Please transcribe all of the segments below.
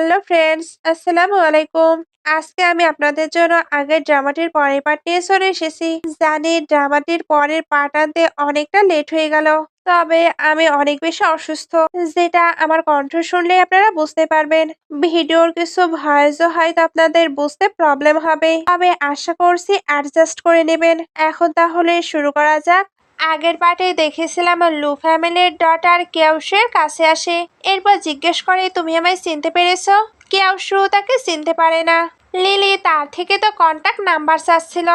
Hello friends, আসসালামু আলাইকুম। আজকে আমি আপনাদের জন্য আগের ড্রামাটির পরের পার্ট নিয়ে চলে এসেছি। জানি ড্রামাটির পরের পার্ট আনতে অনেকটা লেট হয়ে গেল, তবে আমি অনেক বেশি অসুস্থ, যেটা আমার কণ্ঠ শুনলে আপনারা বুঝতে পারবেন। ভিডিওর কিছু ভয়েসও হয়তো আপনাদের বুঝতে প্রবলেম হবে, তবে আশা করছি অ্যাডজাস্ট করে নেবেন। এখন তাহলে শুরু করা যাক। আগের পার্টে দেখেছিলাম লু ফ্যামিলির ডটার কেউসের কাছে আসে, এরপর জিজ্ঞেস করে তুমি আমায় চিনতে পেরেছো? কেউসু তাকে চিনতে পারে না। লিলি তার থেকে তো কন্টাক্ট নাম্বার চাচ্ছিল,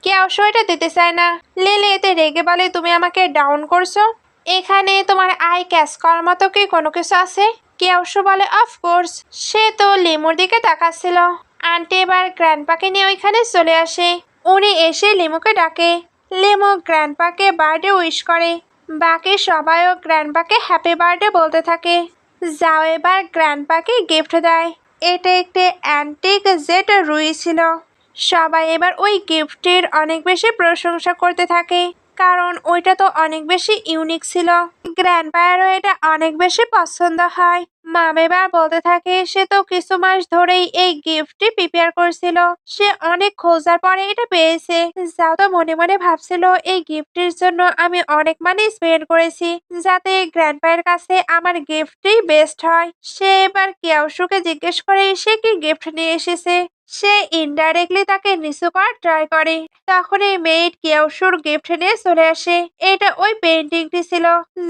কেউসু এটা দিতে চায় না। লিলি এতে রেগে বলে তুমি আমাকে ডাউন করছো, এখানে তোমার আই ক্যাচ করার মতো কি কোনো কিছু আছে? কেউসু বলে অফকোর্স। সে তো লিমুর দিকে তাকাচ্ছিল। আন্টি এবার গ্র্যান্ডপাকে নিয়ে ওইখানে চলে আসে। উনি এসে লিমুকে ডাকে। লিমু গ্র্যান্ডপাকে বার্থডে উইশ করে। বাকি সবাইও গ্র্যান্ডপাকে হ্যাপি বার্থডে বলতে থাকে। যাও এবার গ্র্যান্ডপাকে গিফট দেয়। এটা একটি অ্যান্টিক জেট রুই ছিল। সবাই এবার ওই গিফটের অনেক বেশি প্রশংসা করতে থাকে, কারণ ওইটা তো অনেক বেশি ইউনিক ছিল। গ্র্যান্ডপায়েরও এটা অনেক বেশি পছন্দ হয়। মাম এবার বলতে থাকে সে তো কিছু মাস ধরেই এই গিফটটি প্রিপেয়ার করছিল, সে অনেক খোঁজার পরে এটা পেয়েছে। যাও তো মনে মনে ভাবছিল এই গিফটের জন্য আমি অনেক মানি স্পেন্ড করেছি, যাতে গ্র্যান্ডপায়ের কাছে আমার গিফটই বেস্ট হয়। সে এবার কেউসুকে জিজ্ঞেস করে সে কি গিফট নিয়ে এসেছে। সে ইনডাইরেক্টলি তাকে নিচু করার ট্রাই করে। তখন এই মেয়েট কেউসুর গিফট নিয়ে চলে আসে। এটা ওই পেন্টিংটি ছিল।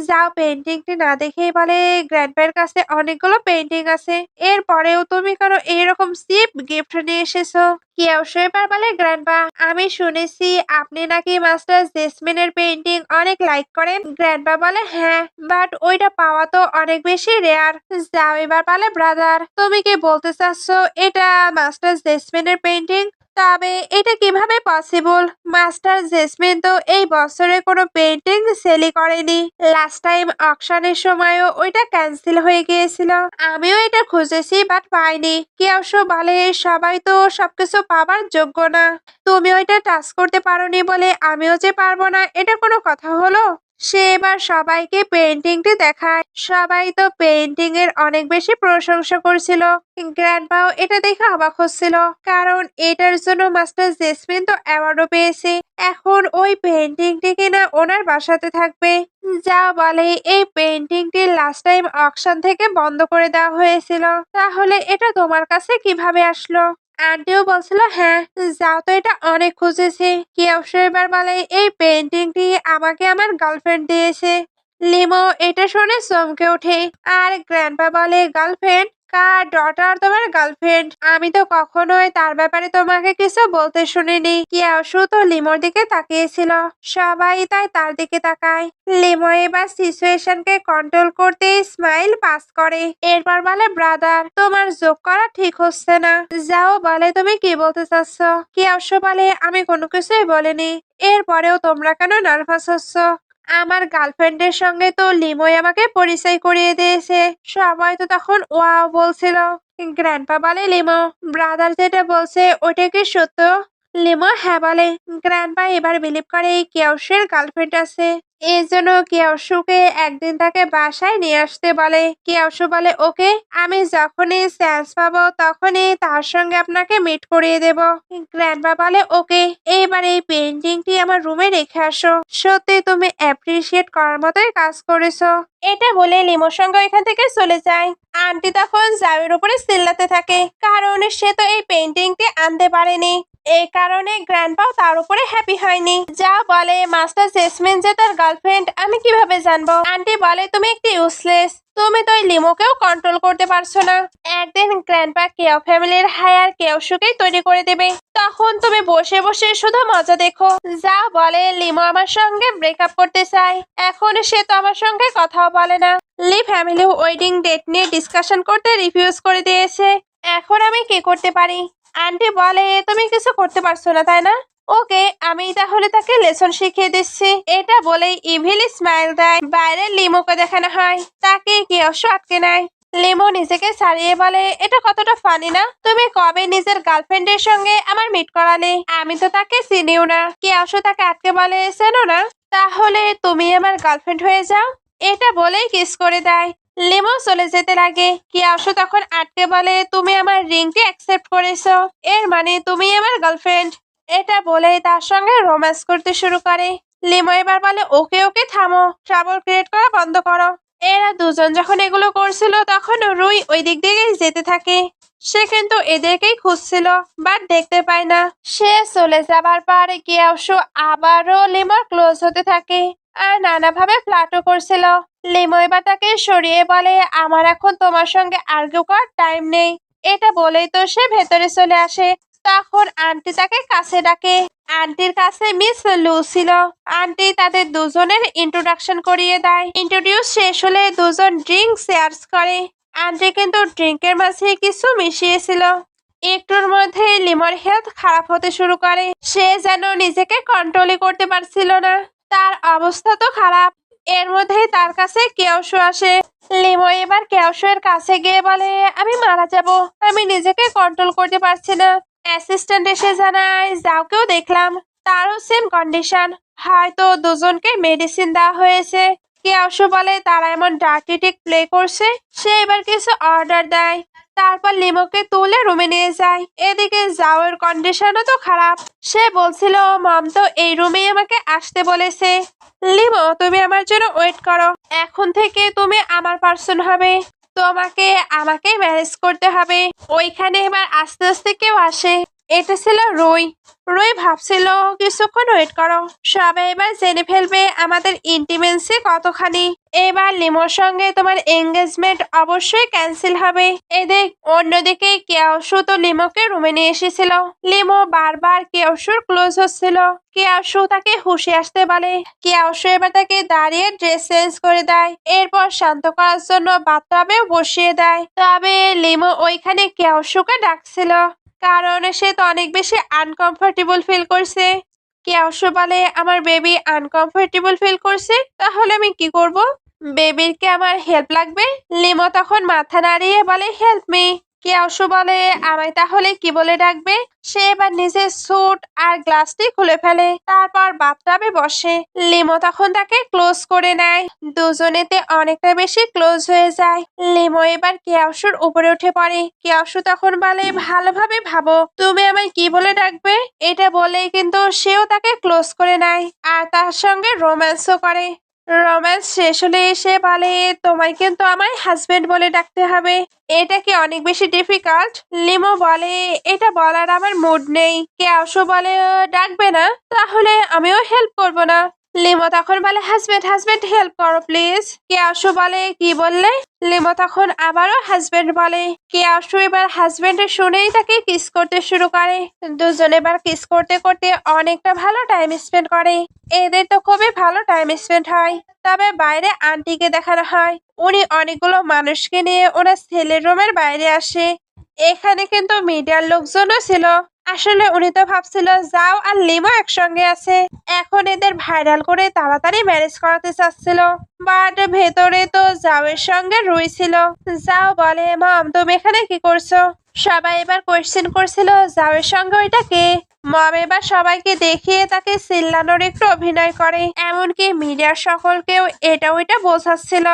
যাও পেন্টিংটি না দেখেই বলে গ্র্যান্ডপায়ের কাছে অনেকগুলো পেন্টিং আছে, এরপরেও তুমি কেন এইরকম চিপ গিফট নিয়ে এসেছো? কেউসু এবার বলে গ্র্যান্ডপা আমি শুনেছি আপনি নাকি মাস্টার জেসমিনের পেন্টিং অনেক লাইক করেন। গ্র্যান্ডপা বলে হ্যাঁ, বাট ওইটা পাওয়া তো অনেক বেশি রেয়ার। যাও এবার বলে ব্রাদার তুমি কি বলতে চাচ্ছ এটা মাস্টার জেসমিনের পেন্টিং? তবে এটা কিভাবে পসিবল? মাস্টার জেসমিন তো এই বছরে কোনো পেন্টিং সেলই করেনি। লাস্ট টাইম অকশনের সময়ও ওইটা ক্যান্সেল হয়ে গিয়েছিল। আমিও এটা খুঁজেছি বাট পাইনি। কেউসু বলে সবাই তো সবকিছু পাবার যোগ্য না, তুমি ওইটা টাচ করতে পারোনি বলে আমিও যে পারবো না এটা কোনো কথা হলো? সে এবার সবাইকে পেন্টিংটি দেখায়। সবাই তো পেন্টিং এর অনেক বেশি প্রশংসা করছিল। গ্র্যান্ডপাও এটা দেখে অবাক হচ্ছিল, কারণ এটার জন্য মাস্টার জেসমিন তো অ্যাওয়ার্ডও পেয়েছে। এখন ওই পেন্টিংটি কিনা ওনার বাসাতে থাকবে। যা বলে এই পেন্টিংটি লাস্ট টাইম অকশন থেকে বন্ধ করে দেওয়া হয়েছিল, তাহলে এটা তোমার কাছে কিভাবে আসলো? আন্টিও বলছিল হ্যাঁ, যাও তো এটা অনেক খুঁজেছি। কেউসু এবার বলে এই পেন্টিংটি আমাকে আমার গার্লফ্রেন্ড দিয়েছে। লিমো এটা শুনে চমকে ওঠে, আর গ্র্যান্ডপা বলে গার্লফ্রেন্ড? কার ডটার তোমার গার্লফ্রেন্ড? আমি তো কখনোই তার ব্যাপারে তোমাকে কিছু বলতে শুনিনি। কেউসু তো লিমোর দিকে তাকিয়েছিল, সবাই তাই তার দিকে তাকায়। লিমো এবার সিচুয়েশনকে কন্ট্রোল করতে স্মাইল পাস করে। এরপর বলে ব্রাদার তোমার যোগ করা ঠিক হচ্ছে না। যাও বলে তুমি কি বলতে চাচ্ছ? কেউসু বলে আমি কোনো কিছুই বলিনি, এরপরেও তোমরা কেন নার্ভাস হচ্ছ? আমার গার্লফ্রেন্ডের সঙ্গে তো লিমোই আমাকে পরিচয় করিয়ে দিয়েছে। সবাই তো তখন ওয়াও বলছিল। গ্র্যান্ডপা বলে লিমো ব্রাদার যেটা বলছে ওটা কি সত্য? লিমো হ্যাঁ বলে। গ্র্যান্ডপা এবার বিলিভ করে কেউসুর গার্লফ্রেন্ড আছে, এই জন্য কেউসুকে একদিন তাকে বাসায় নিয়ে আসতে বলে। কেউসু বলে ওকে, আমি যখনই চান্স পাবো তখনই তার সঙ্গে আপনাকে মিট করিয়ে দেব। গ্র্যান্ডপা বলে ওকে, এইবার এই পেন্টিংটি আমার রুমে রেখে আসো, সত্যি তুমি অ্যাপ্রিসিয়েট করার মতোই কাজ করেছো। এটা বলে লিমোর সঙ্গে এখান থেকে চলে যায়। আন্টি তখন জাউয়ের উপরে চিল্লাতে থাকে, কারণ সে তো এই পেন্টিংটি আনতে পারেনি। এই কারণে গ্র্যান্ডপাও তার উপরে হ্যাপি হয়নি। যা বলে মাস্টার জেসমিন যে তার গার্লফ্রেন্ড আমি কিভাবে জানবো? আন্টি বলে তুমি একটি ইউজলেস, তুমি তো ওই লিমোকেও কন্ট্রোল করতে পারছো না। একদিন গ্র্যান্ডপা কেও ফ্যামিলির হায়ার কেউসুকেই তৈরি করে দেবে, তখন তুমি বসে বসে শুধু মজা দেখো। যা বলে লিমো আমার সঙ্গে ব্রেকআপ করতে চায়, এখন সে তো আমার সঙ্গে কথাও বলে না। লি ফ্যামিলি ওয়েডিং ডেট নিয়ে ডিসকাশন করতে রিফিউজ করে দিয়েছে। এখন আমি কি করতে পারি? আন্টি বলে তুমি কিছু করতে পারছো না তাই না? ওকে, আমি তাহলে তাকে লেসন শিখিয়ে দিচ্ছি। এটা বলেই ইভিল স্মাইল দেয়। বাইরে লিমোকে দেখানো হয়, তাকে কেউসু আটকে নেয়। লিমো নিজেকে ছাড়িয়ে বলে এটা কতটা ফানি না? তুমি কবে নিজের গার্লফ্রেন্ডের সঙ্গে আমার মিট করালে? আমি তো তাকে চিনিও না। কেউসু তাকে আটকে বলে চেনো না? তাহলে তুমি আমার গার্লফ্রেন্ড হয়ে যাও। এটা বলেই কিস করে দেয়। লিমো চলে যেতে লাগে। কিয়াশু তখন আটকে বলে, তুমি আমার রিংটি অ্যাকসেপ্ট করেছো, এর মানে তুমি আমার গার্লফ্রেন্ড। এটা বলে তার সঙ্গে রোম্যান্স করতে শুরু করে। লিমো এবার বলে, ওকে ওকে থামো, ট্রাবল ক্রিয়েট করা বন্ধ করো। এরা দুজন যখন এগুলো করছিল তখন রুই ওই দিক দিকেই যেতে থাকে। সে কিন্তু এদেরকেই খুঁজছিল, বাট দেখতে পায় না। সে চলে যাবার পর কিয়াশু আবারও লিমোর ক্লোজ হতে থাকে আর নানাভাবে ফ্লার্টও করছিল। লিমো এবার তাকে সরিয়ে বলে, আমার এখন তোমার সঙ্গে আর্গিউ করার টাইম নেই। এটা বলেই তো সে ভেতরে চলে আসে। তখন আন্টি তাকে কাছে ডাকে। আন্টির কাছে মিস লু ছিল। আন্টি তাদের দুজনের ইন্ট্রোডাকশন করিয়ে দেয়। ইন্ট্রোডিউস শেষ হলে দুজন ড্রিঙ্ক শেয়ার্স করে। আন্টি কিন্তু ড্রিঙ্কের মাঝে কিছু মিশিয়েছিল। একটুর মধ্যে লিমোর হেলথ খারাপ হতে শুরু করে। সে যেন নিজেকে কন্ট্রোলই করতে পারছিল না। তার অবস্থা তো খারাপ। এর মধ্যেই তার কাছে কেয়াশু আসে। লিমো এবার কেয়াশু এর কাছে গিয়ে বলে, আমি মারা যাব, আমি নিজেকে কন্ট্রোল করতে পারছি না। অ্যাসিস্ট্যান্ট এসে জানায়, যাওকেও দেখলাম, তারও সেম কন্ডিশন, হয়তো দুজনকে মেডিসিন দেওয়া হয়েছে। কেয়াশু বলে তারা এমন ডার্টি ট্রিক প্লে করছে। সে এবার কিছু অর্ডার দেয়। তারপর লিমোকে তুলে রুমে নিয়ে যায়। এদিকে জাওয়ের কন্ডিশনও তো খারাপ। সে বলছিল, মম তো এই রুমেই আমাকে আসতে বলেছে। লিমো, তুমি আমার জন্য ওয়েট করো, এখন থেকে তুমি আমার পার্সন হবে, তোমাকে আমাকে ম্যানেজ করতে হবে। ওইখানে এবার আস্তে আস্তে কেউ আসে। এটা ছিল রুই। রুই ভাবছিল, কিছুক্ষণ ওয়েট করো, সবাই এবার জেনে ফেলবে আমাদের ইন্টিমেন্সি কতখানি। এবার লিমোর সঙ্গে তোমার এঙ্গেজমেন্ট অবশ্যই ক্যান্সেল হবে। এদিক অন্যদিকে কেয়াশু তো লিমোকে রুমে নিয়ে এসেছিল। লিমো বারবার কেয়াশুর ক্লোজ হচ্ছিল। কেয়াশু তাকে হুশে আসতে বলে। কেয়াশু এবার তাকে দাঁড়িয়ে ড্রেস চেঞ্জ করে দেয়। এরপর শান্ত করার জন্য বাথটাবেও বসিয়ে দেয়। তবে লিমো ওইখানে কেয়াশুকে ডাকছিল, কারণ সে তো অনেক বেশি আনকমফোর্টেবল ফিল করছে। কেয়াশু বলে, আমার বেবি আনকমফোর্টেবল ফিল করছে, তাহলে আমি কি করব? বেবির কি আমার হেল্প লাগবে? লিমো তখন মাথা নাড়িয়ে বলে, হেল্প মি। কেয়াশু বলে, আমায় তাহলে কি বলে ডাকবে? সে এবার নিজের স্যুট আর গ্লাসটি খুলে ফেলে, তারপর বাথটাবে বসে। লিমো তখন তাকে ক্লোজ করে নেয়। দুজনেতে অনেকটা বেশি ক্লোজ হয়ে যায়। লিমো এবার কেয়াশুর উপরে উঠে পড়ে। কেয়াশু তখন বলে, ভালোভাবে ভাবো, তুমি আমায় কি বলে ডাকবে? এটা বলেই কিন্তু সেও তাকে ক্লোজ করে নেয় আর তার সঙ্গে রোম্যান্সও করে। রোম্যান্স শেষ হলে এসে বলে, তোমায় কিন্তু আমায় হাজবেন্ড বলে ডাকতে হবে। এটা কি অনেক বেশি ডিফিকাল্ট? লিমো বলে, এটা বলার আমার মুড নেই। কেয়াশু বলে, ডাকবে না? তাহলে আমিও হেল্প করব না। লিমো তখন বলে, হাজবেন্ড হাজবেন্ড হেল্প করো প্লিজ। কেয়াশু বলে, কি বললে? লিমো তখন আবারও হাজবেন্ড বলে। কেয়াশু এবার হাজবেন্ডের শুনেই তাকে কিস করতে শুরু করে। দুজন এবার কিস করতে করতে অনেকটা ভালো টাইম স্পেন্ড করে। এদের তো খুবই ভালো টাইম স্পেন্ড হয়। তবে বাইরে আন্টিকে দেখানো হয়। উনি অনেকগুলো মানুষকে নিয়ে ওনার ছেলের রুমের বাইরে আসে। এখানে কিন্তু মিডিয়ার লোকজনও ছিল। আসলে উনি তো ভাবছিল যাও আর লিমো একসঙ্গে আছে, এখন এদের ভাইরাল করে তাড়াতাড়ি ম্যারেজ করাতে চাচ্ছিল। বাট ভেতরে তো জাওয়ের সঙ্গে রুই ছিল। যাও বলে, মম তুমি এখানে কি করছো? সবাই এবার কোয়েশ্চেন করছিল, জাওয়ের সঙ্গে ওইটা কে? মম এবার সবাইকে দেখিয়ে তাকে চিল্লানোর একটু অভিনয় করে, এমনকি মিডিয়ার সকলকেও এটা ওইটা বোঝাচ্ছিল।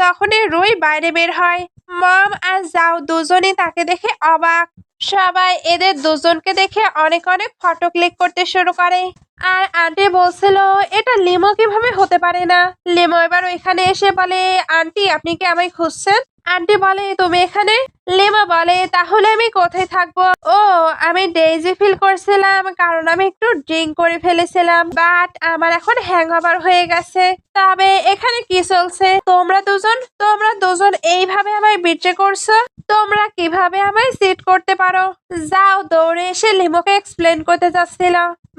তখনই রুই বাইরে বের হয়। মম আর জাও দুজনই তাকে দেখে অবাক। সবাই এদের দুজনকে দেখে অনেক অনেক ফটো ক্লিক করতে শুরু করে। আর আন্টি বলছিল, এটা লিমো কিভাবে হতে পারে না। লিমো এবার ওইখানে এসে বলে, আন্টি আপনি কি আমায় খুঁজছেন? আন্টি বলে, তুমি এখানে? লিমো বলে, তাহলে আমি কোথায় থাকবো? ও, আমি ডেইজি ফিল করছিলাম, কারণ আমি একটু ড্রিঙ্ক করে ফেলেছিলাম, বাট আমার এখন হ্যাংওভার হয়ে গেছে। তবে এখানে কি চলছে? তোমরা দুজন এইভাবে আমায় বিট্রে করছো? তোমরা কিভাবে আমায় চিট করতে পারো? যাও দৌড়ে এসে লিমোকে এক্সপ্লেন করতে চাচ্ছিল,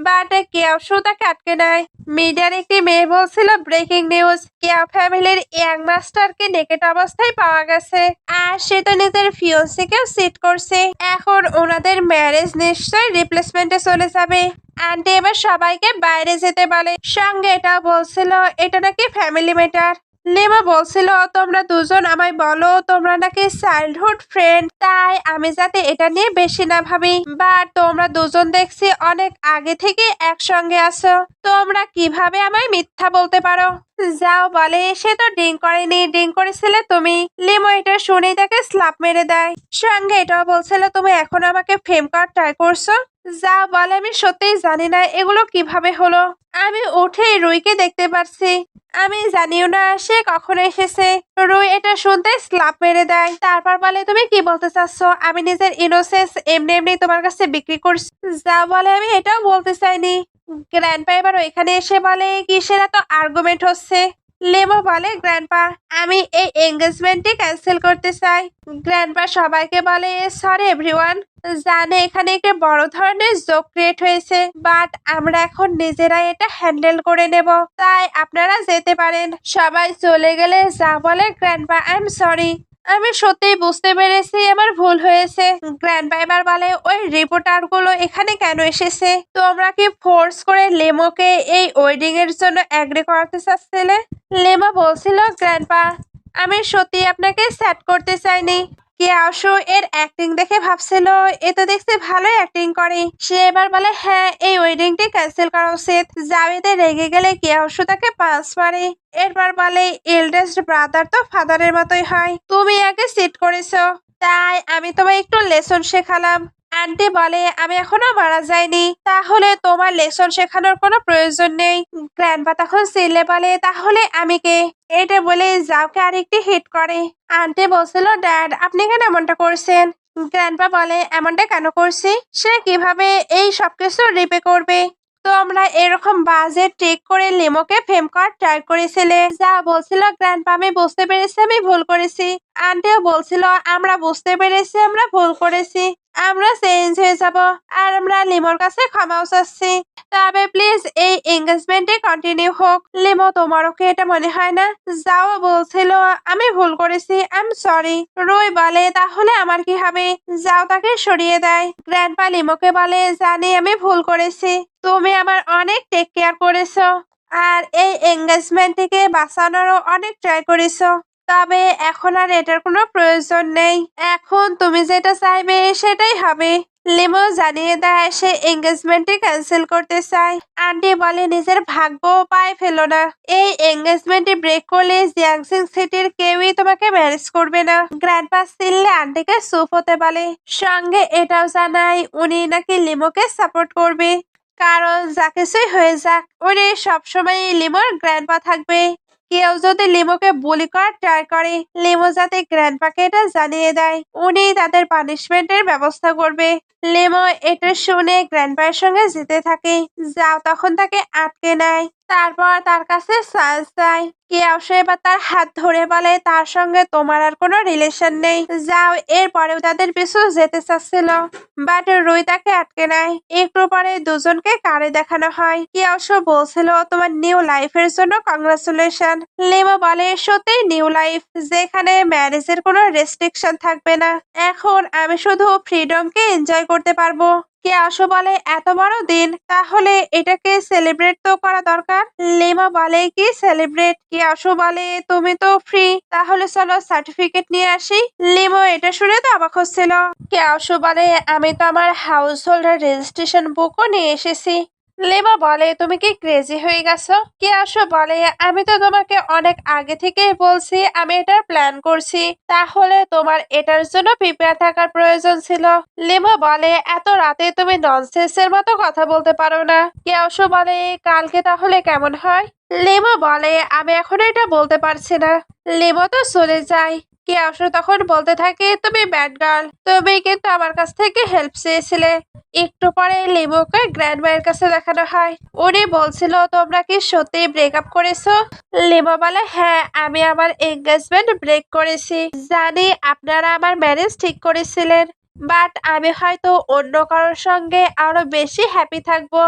বাট কেয়াশু তাকে আটকে নেয়। মিডিয়ার একটি মেয়ে বলছিল, ব্রেকিং নিউজ, কেয়া ফ্যামিলির ইয়াং মাস্টারকে নেকেট অবস্থায় পাওয়া গেছে, আর সে তো নিজের ফিয়ন্সিকেও চিট করছে। এখন ওনাদের ম্যারেজ নিশ্চয়ই রিপ্লেসমেন্টে চলে যাবে। আন্টি এবার সবাইকে বাইরে যেতে বলে। সঙ্গে এটাও বলছিল, এটা নাকি ফ্যামিলি ম্যাটার, লিমা বলছিল তোমরা দুজন আমায় বলো তোমরা নাকি চাইল্ডহুড ফ্রেন্ড, তাই আমি যাতে এটা নিয়ে বেশি না ভাবি। বাট তোমরা দুজন দেখছি অনেক আগে থেকে একসঙ্গে আছো, তোমরা কিভাবে আমায় মিথ্যা বলতে পারো? যাও বলে সে তো ড্রিঙ্ক করেনি, ড্রিঙ্ক করেছিলে তুমি। লিমো এটা শুনেই তাকে স্লাপ মেরে দেয়। সঙ্গে এটাও বলছিল তুমি এখন আমাকে ফেম করার ট্রাই করছো। যা বলে আমি সত্যিই জানি না এগুলো কিভাবে হলো। আমি উঠেই রুইকে দেখতে পাচ্ছি, আমি জানিও না সে কখন এসেছে। রুই এটা শুনতে স্লাপ মেরে দেয়, তারপর বলে তুমি কি বলতে চাচ্ছ আমি নিজের ইনোসেন্স এমনি এমনি তোমার কাছে বিক্রি করছি? যা বলে আমি এটাও বলতে চাইনি। গ্র্যান্ডপা এবার ওইখানে এসে বলে কিসের এত আর্গুমেন্ট হচ্ছে। লেমো বলে গ্র্যান্ডপা আমি এই এঙ্গেজমেন্টটি ক্যান্সেল করতে চাই। গ্র্যান্ডপা সবাইকে বলে সরি এভরিওয়ান, জানে এখানে একটা বড় ধরনের জোক ক্রিয়েট হয়েছে, বাট আমরা এখন নিজেরাই এটা হ্যান্ডেল করে নেব, তাই আপনারা যেতে পারেন। সবাই চলে গেলে যা বলে গ্র্যান্ডপা আই এম সরি, আমি সত্যিই বুঝতে পেরেছি আমার ভুল হয়েছে। গ্র্যান্ডপা এবার বলে ওই রিপোর্টার গুলো এখানে কেন এসেছে? তোমরা কি ফোর্স করে লেমোকে এই ওয়েডিং এর জন্য এগ্রি করাতে চাচ্ছিলে? লেমো বলছিল গ্র্যান্ডপা আমি সত্যি আপনাকে স্যাড করতে চাইনি। কিয়াশু এর অ্যাক্টিং দেখে ভাবছিল এ তো দেখছি ভালোই অ্যাক্টিং করে। সে এবার বলে হ্যাঁ এই ওয়েডিংটি ক্যান্সেল করা উচিত। জাওয়েদে রেগে গেলে কিয়াশু তাকে পাঁচ মারে। এরপর বলে এল্ডেস্ট ব্রাদার তো ফাদারের মতোই হয়, তুমি আগে সিট করেছো, তাই আমি তোমায় একটু লেসন শেখালাম। আন্টি বলে আমি এখনো মারা যাইনি, তাহলে তোমার লেসন শেখানোর কোনো প্রয়োজন নেই। গ্র্যান্ডপা তখন সিলে বলে তাহলে আমি কে? এটা বলে যাওকে আরেকটি হিট করে। আন্টি বলছিল ড্যাড আপনি কেন এমনটা করছেন? গ্র্যান্ডপা বলে এমনটা কেন করছি? সে কিভাবে এই সবকিছু রিপে করবে? তোমরা এরকম বাজে ট্রিক করে লিমোকে ফেম করার ট্রাই করেছিলে। যা বলছিল গ্র্যান্ডপা আমি বুঝতে পেরেছি আমি ভুল করেছি। আন্টিও বলছিল আমরা বুঝতে পেরেছি আমরা ভুল করেছি, আমরা চেঞ্জ হয়ে যাব, আর আমরা লিমোর কাছে ক্ষমাও চাচ্ছি। তবে প্লিজ এই এঙ্গেজমেন্টে কন্টিনিউ হোক। লিমো তোমারও কি এটা মনে হয় না? যাও বলছিল আমি ভুল করেছি আই এম সরি। রুই বলে তাহলে আমার কি হবে? যাও তাকে সরিয়ে দেয়। গ্র্যান্ডপা লিমোকে বলে জানি আমি ভুল করেছি, তুমি আমার অনেক টেক কেয়ার করেছো, আর এই এঙ্গেজমেন্ট থেকে বাঁচানোরও অনেক ট্রাই করেছো, তবে এখন আর এটার কোনো প্রয়োজন নেই। এখন তুমি যেটা চাইবে সেটাই হবে। লিমো জানিয়ে দেয় সে এঙ্গেজমেন্টে ক্যান্সেল করতে চায়। আন্টি বলে নিজের ভাগ্য পায়ে ফেলো না, এই এঙ্গেজমেন্টে ব্রেক করলে জিয়াংসিং সিটির কেউই তোমাকে ম্যারেজ করবে না। গ্র্যান্ডপা সিললে আন্টিকে চুপ হতে বলে, সঙ্গে এটাও জানায় উনি নাকি লিমোকে সাপোর্ট করবে, কারণ যা কিছুই হয়ে যাক উনি সবসময় লিমোর গ্র্যান্ডপা থাকবে। কেউ যদি লিমোকে বুলি করার ট্রাই করে লিমো যাতে গ্র্যান্ডপাকে এটা জানিয়ে দেয়, উনি তাদের পানিশমেন্টের ব্যবস্থা করবে। লিমো এটা শুনে গ্র্যান্ডপায়ের সঙ্গে যেতে থাকে। যাও তখন তাকে আটকে নেয়, তারপর তার কাছে চান্স চায়। কেয়াশো এবার তার হাত ধরে বলে তার সঙ্গে তোমার আর কোনো রিলেশন নেই। যাও এরপরেও তাদের পিছু যেতে চাচ্ছিল, বাট রুই তাকে আটকে নেয়। একটু পরে দুজনকে কারে দেখানো হয়। কিয়াশো বলছিল তোমার নিউ লাইফের জন্য কংগ্রাচুলেশন। লিমো বলে সত্যি নিউ লাইফ, যেখানে ম্যারেজের কোনো রেস্ট্রিকশন থাকবে না, এখন আমি শুধু ফ্রিডমকে এনজয় করতে পারবো। কিয়াশো বলে এত বড় দিন, তাহলে এটাকে সেলিব্রেট তো করা দরকার। লিমো বলে কি সেলিব্রেট? কিয়াশো বলে তুমি তো ফ্রি, তাহলে চলো সার্টিফিকেট নিয়ে আসি। লিমো এটা শুনে তো অবাক হচ্ছিল। কিয়াশো বলে আমি তো আমার হাউস হোল্ডার রেজিস্ট্রেশন বুকও নিয়ে এসেছি। লিমো বলে তুমি কি ক্রেজি হয়ে গেছো? কিয়াশো বলে আমি তো তোমাকে অনেক আগে থেকেই বলছি আমি এটার প্ল্যান করছি, তাহলে তোমার এটার জন্য প্রিপেয়ার থাকার প্রয়োজন ছিল। লিমো বলে এত রাতে তুমি ননসেন্সের মতো কথা বলতে পারো না। কিয়াশো বলে কালকে তাহলে কেমন হয়? লিমো বলে আমি এখন এটা বলতে পারছি না। লিমো তো চলে যায়। কিয়াশো তখন বলতে থাকে তুমি ব্যাড গার্ল, তুমি কিন্তু আমার কাছ থেকে হেল্প চেয়েছিলে। একটু পরে লিমোকে গ্র্যান্ডমায়ের কাছে দেখানো হয়। উনি বলছিল তোমরা কি সত্যি ব্রেকআপ করেছো? লিমো বলে হ্যাঁ আমি আমার এঙ্গেজমেন্ট ব্রেক করেছি, জানি আপনারা আমার ম্যারেজ ঠিক করেছিলেন, বাট আমি হয়তো অন্য কারোর সঙ্গে আরো বেশি হ্যাপি থাকবো।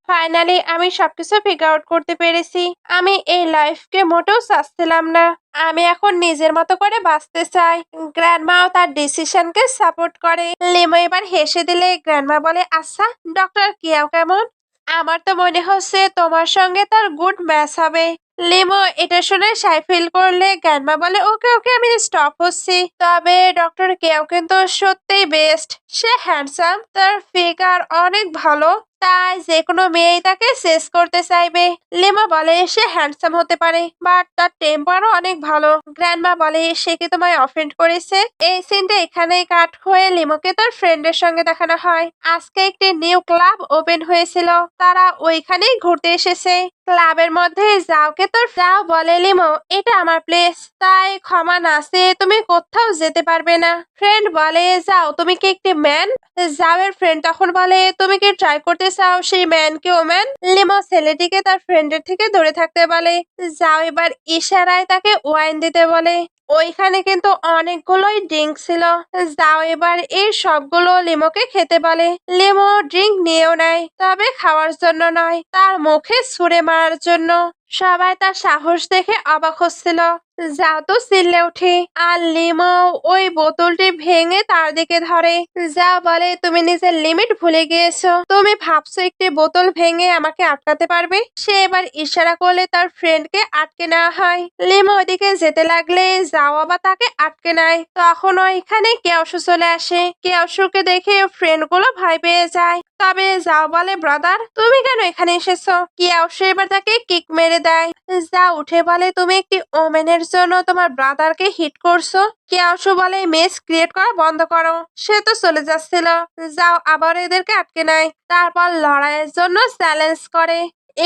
ফাইনালি আমি সবকিছু ফিগার আউট করতে পেরেছি, আমি এই লাইফকে মোটেও চাচ্ছিলাম না, আমি এখন নিজের মতো করে বাঁচতে চাই। গ্র্যান্ডমাও তার ডিসিশনকে সাপোর্ট করে। লিমো এবার হেসে দিলে গ্র্যান্ডমা বলে আচ্ছা ডক্টর কিয়াও কেমন? আমার তো মনে হচ্ছে তোমার সঙ্গে তার গুড ম্যাচ হবে। লিমো এটা শুনে সাই ফিল করলে গ্র্যান্ডমা বলে, ওকে ওকে আমি স্টপ হচ্ছি। তবে ডক্টর কেউ কিন্তু সত্যিই বেস্ট। সে হ্যান্ডসাম, তার ফিগার অনেক ভালো, তাই যে কোনো মেয়েই তাকে শেষ করতে চাইবে। লিমা বলে সে হ্যান্ডসাম হতে পারে, বাট তার টেম্পারও অনেক ভালো। গ্র্যান্ডমা বলে সে কি তোমায় অফেন্ড করেছে? এই সিনটা এখানেই কাট হয়ে লিমোকে তার ফ্রেন্ডের সঙ্গে দেখানো হয়। আজকে একটি নিউ ক্লাব ওপেন হয়েছিল, তারা ওইখানেই ঘুরতে এসেছে। ক্লাবের মধ্যে যাওকে তোর যাও বলে, লিমো এটা আমার প্লেস, তাই ক্ষমা না চেয়ে তুমি কোথাও যেতে পারবে না। ফ্রেন্ড বলে যাও তুমি কি একটি ম্যান? যাওয়ের ফ্রেন্ড তখন বলে তুমি কি ট্রাই করতে চাও সেই ম্যানকে ওম্যান? লিমো ছেলেটিকে তার ফ্রেন্ডের থেকে দূরে থাকতে বলে। যাও এবার ইশারায় তাকে ওয়াইন দিতে বলে। ওইখানে কিন্তু অনেকগুলোই ড্রিঙ্ক ছিল। যাও এবার এই সবগুলো লিমোকে খেতে বলে। লিমো ড্রিঙ্ক নিয়েও নেয়, তবে খাওয়ার জন্য নয়, তার মুখে ছুঁড়ে মারার জন্য। সবাই তার সাহস দেখে অবাক হচ্ছিল। যাও তো চিল্লে ওঠে, আর লিমো ওই বোতলটি ভেঙে তার দিকে ধরে। যাও বলে তুমি নিজের লিমিট ভুলে গিয়েছো, তুমি ভাবছো একটি বোতল ভেঙে আমাকে আটকাতে পারবে? সে এবার ইশারা করলে তার ফ্রেন্ডকে আটকে নেওয়া হয়। লিমো ওইদিকে যেতে লাগলে যাও আবার তাকে আটকে নেয়। তখন ওইখানে কেয়াশু চলে আসে। কেয়াশুকে দেখে ফ্রেন্ড গুলো ভয় পেয়ে যায়। তবে যাও বলে ব্রাদার তুমি কেন এখানে এসেছো? কেয়াশু এবার তাকে কিক মেরে দেয়। যাও উঠে বলে তুমি একটি ওমেনের জন্য তোমার ব্রাদারকে হিট করছো। কেয়াশু বলে মেস ক্রিয়েট করা বন্ধ করো। সে তো চলে যাচ্ছিল। যাও আবার এদেরকে আটকে নেয়, তারপর লড়াইয়ের জন্য চ্যালেঞ্জ করে।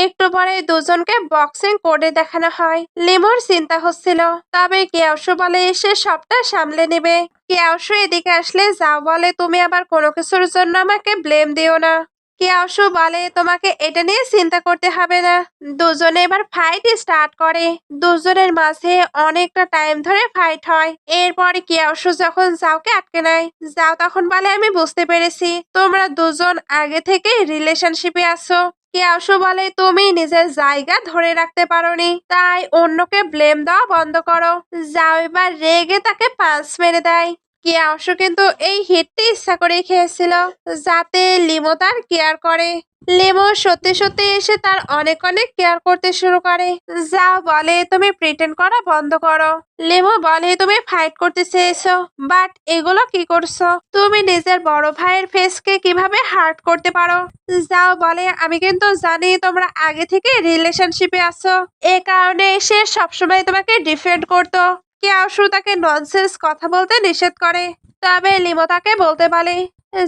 একটু পরে দুজনকে বক্সিং করে দেখানো হয়। লিমোর চিন্তা হচ্ছিল, তবে কেয়াশু বলে সে সবটা সামলে নেবে। কেয়াশু এদিকে আসলে যাও বলে তুমি আবার কোনো কিছুর জন্য আমাকে ব্লেম দিও না। কেয়াশু বলে তোমাকে এটা নিয়ে চিন্তা করতে হবে না। দুজনে এবার ফাইট স্টার্ট করে। দুজনের মাঝে অনেকটা টাইম ধরে ফাইট হয়। এরপরে কেয়াশু যখন যাওকে আটকে নেয়, যাও তখন বলে আমি বুঝতে পেরেছি তোমরা দুজন আগে থেকে রিলেশনশিপে আছো। কেয়াশু বলে তুমি নিজের জায়গা ধরে রাখতে পারোনি, তাই অন্যকে ব্লেম দেওয়া বন্ধ করো। যাও এবার রেগে তাকে পাঁচ মেরে দেয়। কেয়াশু কিন্তু এই হিটটি ইচ্ছা করে খেয়েছিল, যাতে লিমো তার কেয়ার করে। লিমো সত্যি সত্যি এসে তার অনেক অনেক কেয়ার করতে শুরু করে। যাও বলে তুমি প্রিটেন্ড করা বন্ধ করো। লিমো বলে তুমি ফাইট করতে চেয়েছো, বাট এগুলো কি করছো? তুমি নিজের বড় ভাইয়ের ফেসকে কিভাবে হার্ট করতে পারো? যাও বলে আমি কিন্তু জানি তোমরা আগে থেকে রিলেশনশিপে আছো, এ কারণে সে সবসময় তোমাকে ডিফেন্ড করতো। কেয়াশু তাকে ননসেন্স কথা বলতে নিষেধ করে, তবে লিমো তাকে বলতে বলে।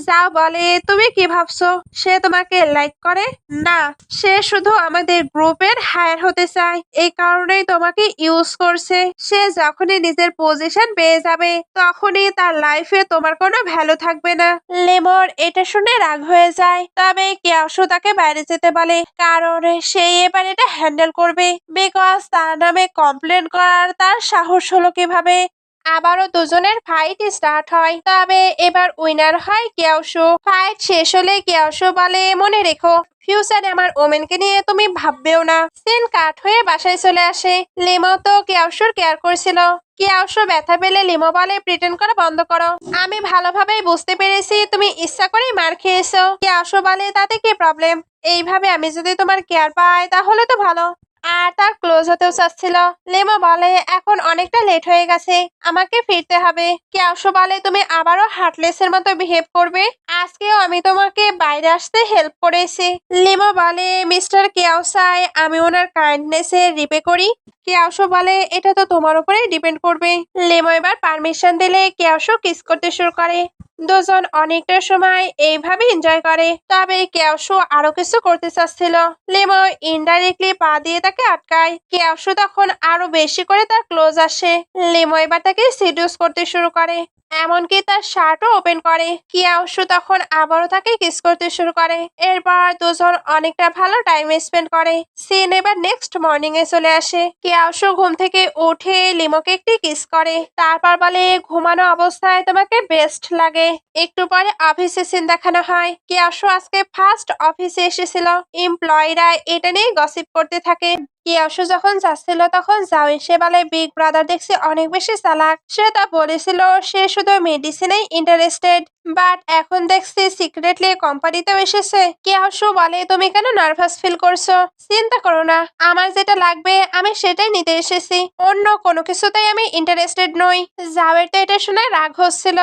যাও বলে তুমি কি ভাবছো সে তোমাকে লাইক করে? না, সে শুধু আমাদের গ্রুপের হায়ার হতে চায়, এই কারণেই তোমাকে ইউজ করছে। সে যখনই নিজের পজিশন পেয়ে যাবে তখনই তার লাইফে তোমার কোনো ভ্যালু থাকবে না। লেমোর এটা শুনে রাগ হয়ে যায়, তবে কেয়াশু তাকে বাইরে যেতে বলে, কারণ সে এবার এটা হ্যান্ডেল করবে। বিকজ তার নামে কমপ্লেন করার তার সাহস হলো কিভাবে। আবারও দুজনের ফাইট স্টার্ট হয়, তবে এবার উইনার হয় কেয়াশু। ফাইট শেষ হলে কেয়াশু বলে মনে রেখো ফিউচারে আমার ওমেনকে নিয়ে তুমি ভাববেও না। সিন কাট হয়ে বাসায় চলে আসে। লিমো তো কেয়াশুর কেয়ার করছিল। কেয়াশু ব্যথা পেলে লিমো বলে প্রিটেন্ড করা বন্ধ করো, আমি ভালোভাবেই বুঝতে পেরেছি তুমি ইচ্ছা করেই মার খেয়েছো। কেয়াশু বলে তাতে কি প্রবলেম, এইভাবে আমি যদি তোমার কেয়ার পাই তাহলে তো ভালো। আর তার ক্লোজ হতেও চাচ্ছিল। লিমো বলে এখন অনেকটা লেট হয়ে গেছে, আমাকে ফিরতে হবে। কেয়াশু বলে তুমি আবারও হার্টলেসের মতো বিহেভ করবে, আজকেও আমি তোমাকে বাইরে আসতে হেল্প করেছি। লিমো বলে মিস্টার কেয়াউসাই আমি ওনার কাইন্ডনেসে রিপে করি। কেয়াশু বলে এটা তো তোমার উপরে ডিপেন্ড করবে। লিমো এবার পারমিশন দিলে কেয়াশু কিস করতে শুরু করে। দুজন অনেকটা সময় এইভাবে এনজয় করে, তবে কেয়াশু আরো কিছু করতে চাচ্ছিল। লিমো ইনডাইরেক্টলি পা দিয়ে তাকে আটকায়। কেয়াশু তখন আরো বেশি করে তার ক্লোজ আসে। লিমো এবার তাকে সিডিউস করতে শুরু করে, এমনকি তার শার্টও ওপেন করে। কিয়াশু তখন আবারও তাকে কিস করতে শুরু করে। এরপর দুজন অনেকটা ভালো টাইম স্পেন্ড করে। সিন এবার নেক্সট মর্নিং এ চলে আসে। কিয়াশু ঘুম থেকে উঠে লিমোকে একটি কিস করে, তারপর বলে ঘুমানো অবস্থায় তোমাকে বেস্ট লাগে। একটু পরে অফিসে সিন দেখানো হয়। কিয়াশু আজকে ফার্স্ট অফিসে এসেছিল। এমপ্লয়িরা এটা নিয়ে গসিপ করতে থাকে। কিয়াশু যখন যাচ্ছিল তখন জাও এসে বলে বিগ ব্রাদার দেখছি অনেক বেশি চালাক। সে তা বলেছিল সে শুধু মেডিসিনেই ইন্টারেস্টেড, বাট এখন দেখছি সিক্রেটলি কোম্পানিতেও এসেছে। কিয়াশু বলে তুমি কেন নার্ভাস ফিল করছো? চিন্তা করো না, আমার যেটা লাগবে আমি সেটাই নিতে এসেছি, অন্য কোনো কিছুতেই আমি ইন্টারেস্টেড নই। জাওয়ের তো এটা শুনে রাগ হচ্ছিল।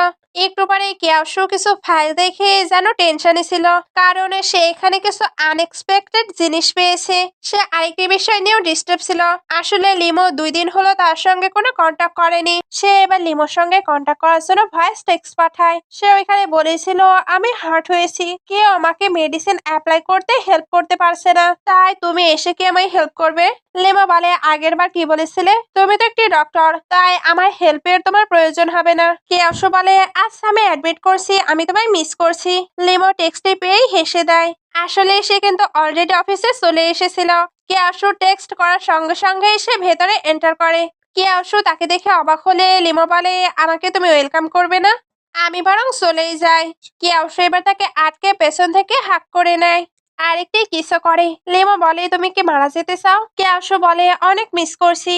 একটু পরে কিয়াশু কিছু ফাইল দেখে যেন টেনশনে ছিল, কারণ সে এখানে কিছু আনএক্সপেক্টেড জিনিস পেয়েছে। সে আরেকটি বিষয় নিয়েও ডিস্টার্ব ছিল। আসলে লিমো 2 দিন হলো তার সঙ্গে কোনো কন্ট্যাক্ট করেনি। সে এবার লিমোর সঙ্গে কন্ট্যাক্ট করার জন্য ভয়েস টেক্সট পাঠায়। সে ওইখানে বলেছিল আমি হার্ট হয়েছি, কেউ আমাকে মেডিসিন অ্যাপ্লাই করতে হেল্প করতে পারছে না, তাই তুমি এসে কি আমায় হেল্প করবে? লিমো বলে আগের বার কি বলেছিলে, তুমি তো একটি ডক্টর, তাই আমার হেল্পের তোমার প্রয়োজন হবে না। কিয়াশু বলে আচ্ছা আমি অ্যাডমিট করছি আমি তোমায় মিস করছি। লিমো টেক্সটটি পেয়েই হেসে দেয়। আসলে সে কিন্তু অলরেডি অফিসে চলে এসেছিল। কিয়াশু টেক্সট করার সঙ্গে সঙ্গে সে ভেতরে এন্টার করে। কিয়াশু তাকে দেখে অবাক হলে লিমো বলে আমাকে তুমি ওয়েলকাম করবে না? আমি বরং চলেই যাই। কিয়াশু এবার তাকে আটকে পেছন থেকে হাক করে নেয়। আরেকটি কিসও করে। লিমো বলে তুমি কি মারা যেতে চাও? কিয়াশু বলে অনেক মিস করছি।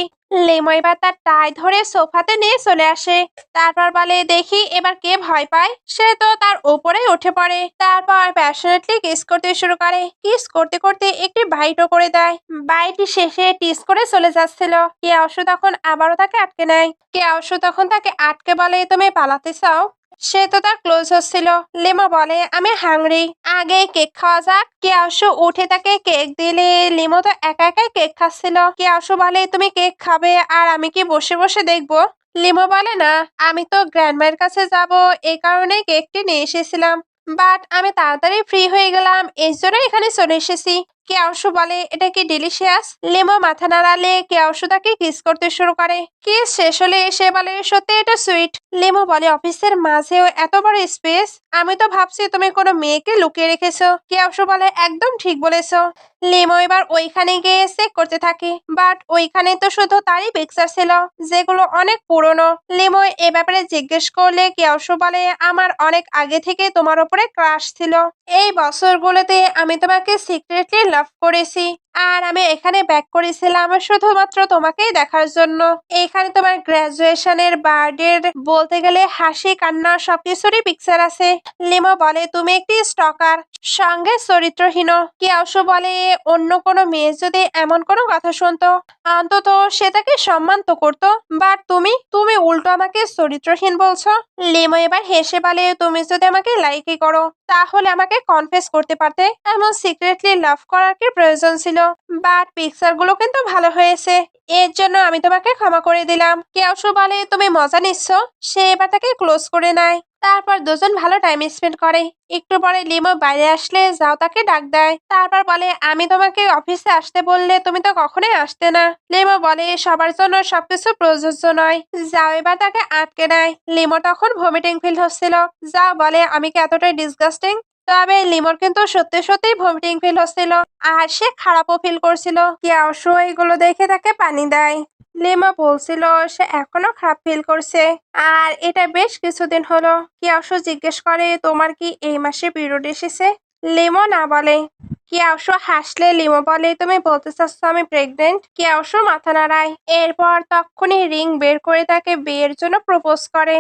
লিমো এবার তার টাই ধরে সোফাতে নিয়ে চলে আসে। তারপর বলে দেখি এবার কে ভয় পায়। সে তো তার উপরে উঠে পড়ে। তারপর প্যাশনেটলি কিস করতে শুরু করে। কিস করতে করতে একটি বাইটও করে দেয়। বাইটি শেষে টিস করে চলে যাচ্ছিল। কিয়াশু তখন আবারও তাকে আটকে নেয়। কিয়াশু তখন তাকে আটকে বলে তুমি পালাতে চাও? সে তো তার ক্লোজ হচ্ছিল। লিমো বলে আমি হাংরি, আগে কেক খাওয়া যাক। কিয়াশু উঠে তাকে কেক দিলে লিমো তো একা একাই কেক খাচ্ছিল। কিয়াশু বলে তুমি কেক খাবে আর আমি কি বসে বসে দেখবো? লিমো বলে না, আমি তো গ্র্যান্ডমায়ের কাছে যাব, এই কারণে কেকটি নিয়ে এসেছিলাম, বাট আমি তাড়াতাড়ি ফ্রি হয়ে গেলাম এই জন্য এখানে চলে এসেছি। কিয়াশু বলে এটা কি ডিলিশিয়াস? লিমো মাথা নাড়ালে কিয়াশু তাকে কিস করতে শুরু করে। কিস শেষ হলে সে বলে সত্যি এটা সুইট। লিমো বলে অফিসের মাঝেও এত বড় স্পেস, আমি তো ভাবছি তুমি কোনো মেয়েকে লুকিয়ে রেখেছো। কিয়াশু বলে একদম ঠিক বলেছো। লিমো এবার ওইখানে গিয়ে চেক করতে থাকে, বাট ওইখানে তো শুধু তারই পিকচার ছিল যেগুলো অনেক পুরনো। লিমো এ ব্যাপারে জিজ্ঞেস করলে কিয়াশু বলে আমার অনেক আগে থেকে তোমার উপরে ক্রাশ ছিল। এই বছরগুলোতে আমি তোমাকে সিক্রেটলি লাভ করেছি, আর আমি এখানে ব্যাক করেছিলাম শুধুমাত্র তোমাকেই দেখার জন্য। এখানে তোমার গ্রাজুয়েশনের বার্থডের বলতে গেলে হাসি কান্না সবকিছুরই পিকচার আছে। লিমো বলে তুমি একটি স্টকার, সঙ্গে চরিত্রহীন। কিয়াশু বলে অন্য কোনো মেয়ে যদি এমন কোনো কথা শুনতো অন্তত সে তাকে সম্মান তো করতো, বাট তুমি তুমি উল্টো আমাকে চরিত্রহীন বলছো। লিমো এবার হেসে বলে তুমি যদি আমাকে লাইকই করো তাহলে আমাকে কনফেস করতে পারতে, এমন সিক্রেটলি লাভ করার কি প্রয়োজন ছিল? বাট পিকচার গুলো কিন্তু ভালো হয়েছে, এর জন্য আমি তোমাকে ক্ষমা করে দিলাম। কিয়াশু বলে তুমি মজা নিচ্ছ। সে এবার তাকে ক্লোজ করে নেয়। তারপর দুজন ভালো টাইম স্পেন্ড করে। একটু পরে লিমো বাইরে আসলে যাও তাকে ডাক দেয়। তারপর বলে আমি তোমাকে অফিসে আসতে বললে তুমি তো কখনোই আসতে না। লিমো বলে সবার জন্য সবকিছু প্রযোজ্য নয়। যাও এবার তাকে আটকে নেয়। লিমো তখন ভমিটিং ফিল হচ্ছিল। যাও বলে আমি কি এতটাই ডিসগাস্টিং? তবে লিমোর কিন্তু সত্যি সত্যিই ভমিটিং ফিল হচ্ছিল, আর সে খারাপও ফিল করছিল। কিয়াশু এগুলো দেখে তাকে পানি দেয়। লিমো বলছিল সে এখনো খারাপ ফিল করছে, আর এটা বেশ কিছুদিন হলো। কিয়াশু জিজ্ঞেস করে তোমার কি এই মাসে পিরিয়ড এসেছে? লিমো না বলে। কিয়াশু হাসলে লিমো বলে তুমি বলতে চাচ্ছ আমি প্রেগনেন্ট? কিয়াশু মাথা নাড়ায়। এরপর তক্ষুনি রিং বের করে তাকে বিয়ের জন্য প্রপোজ করে।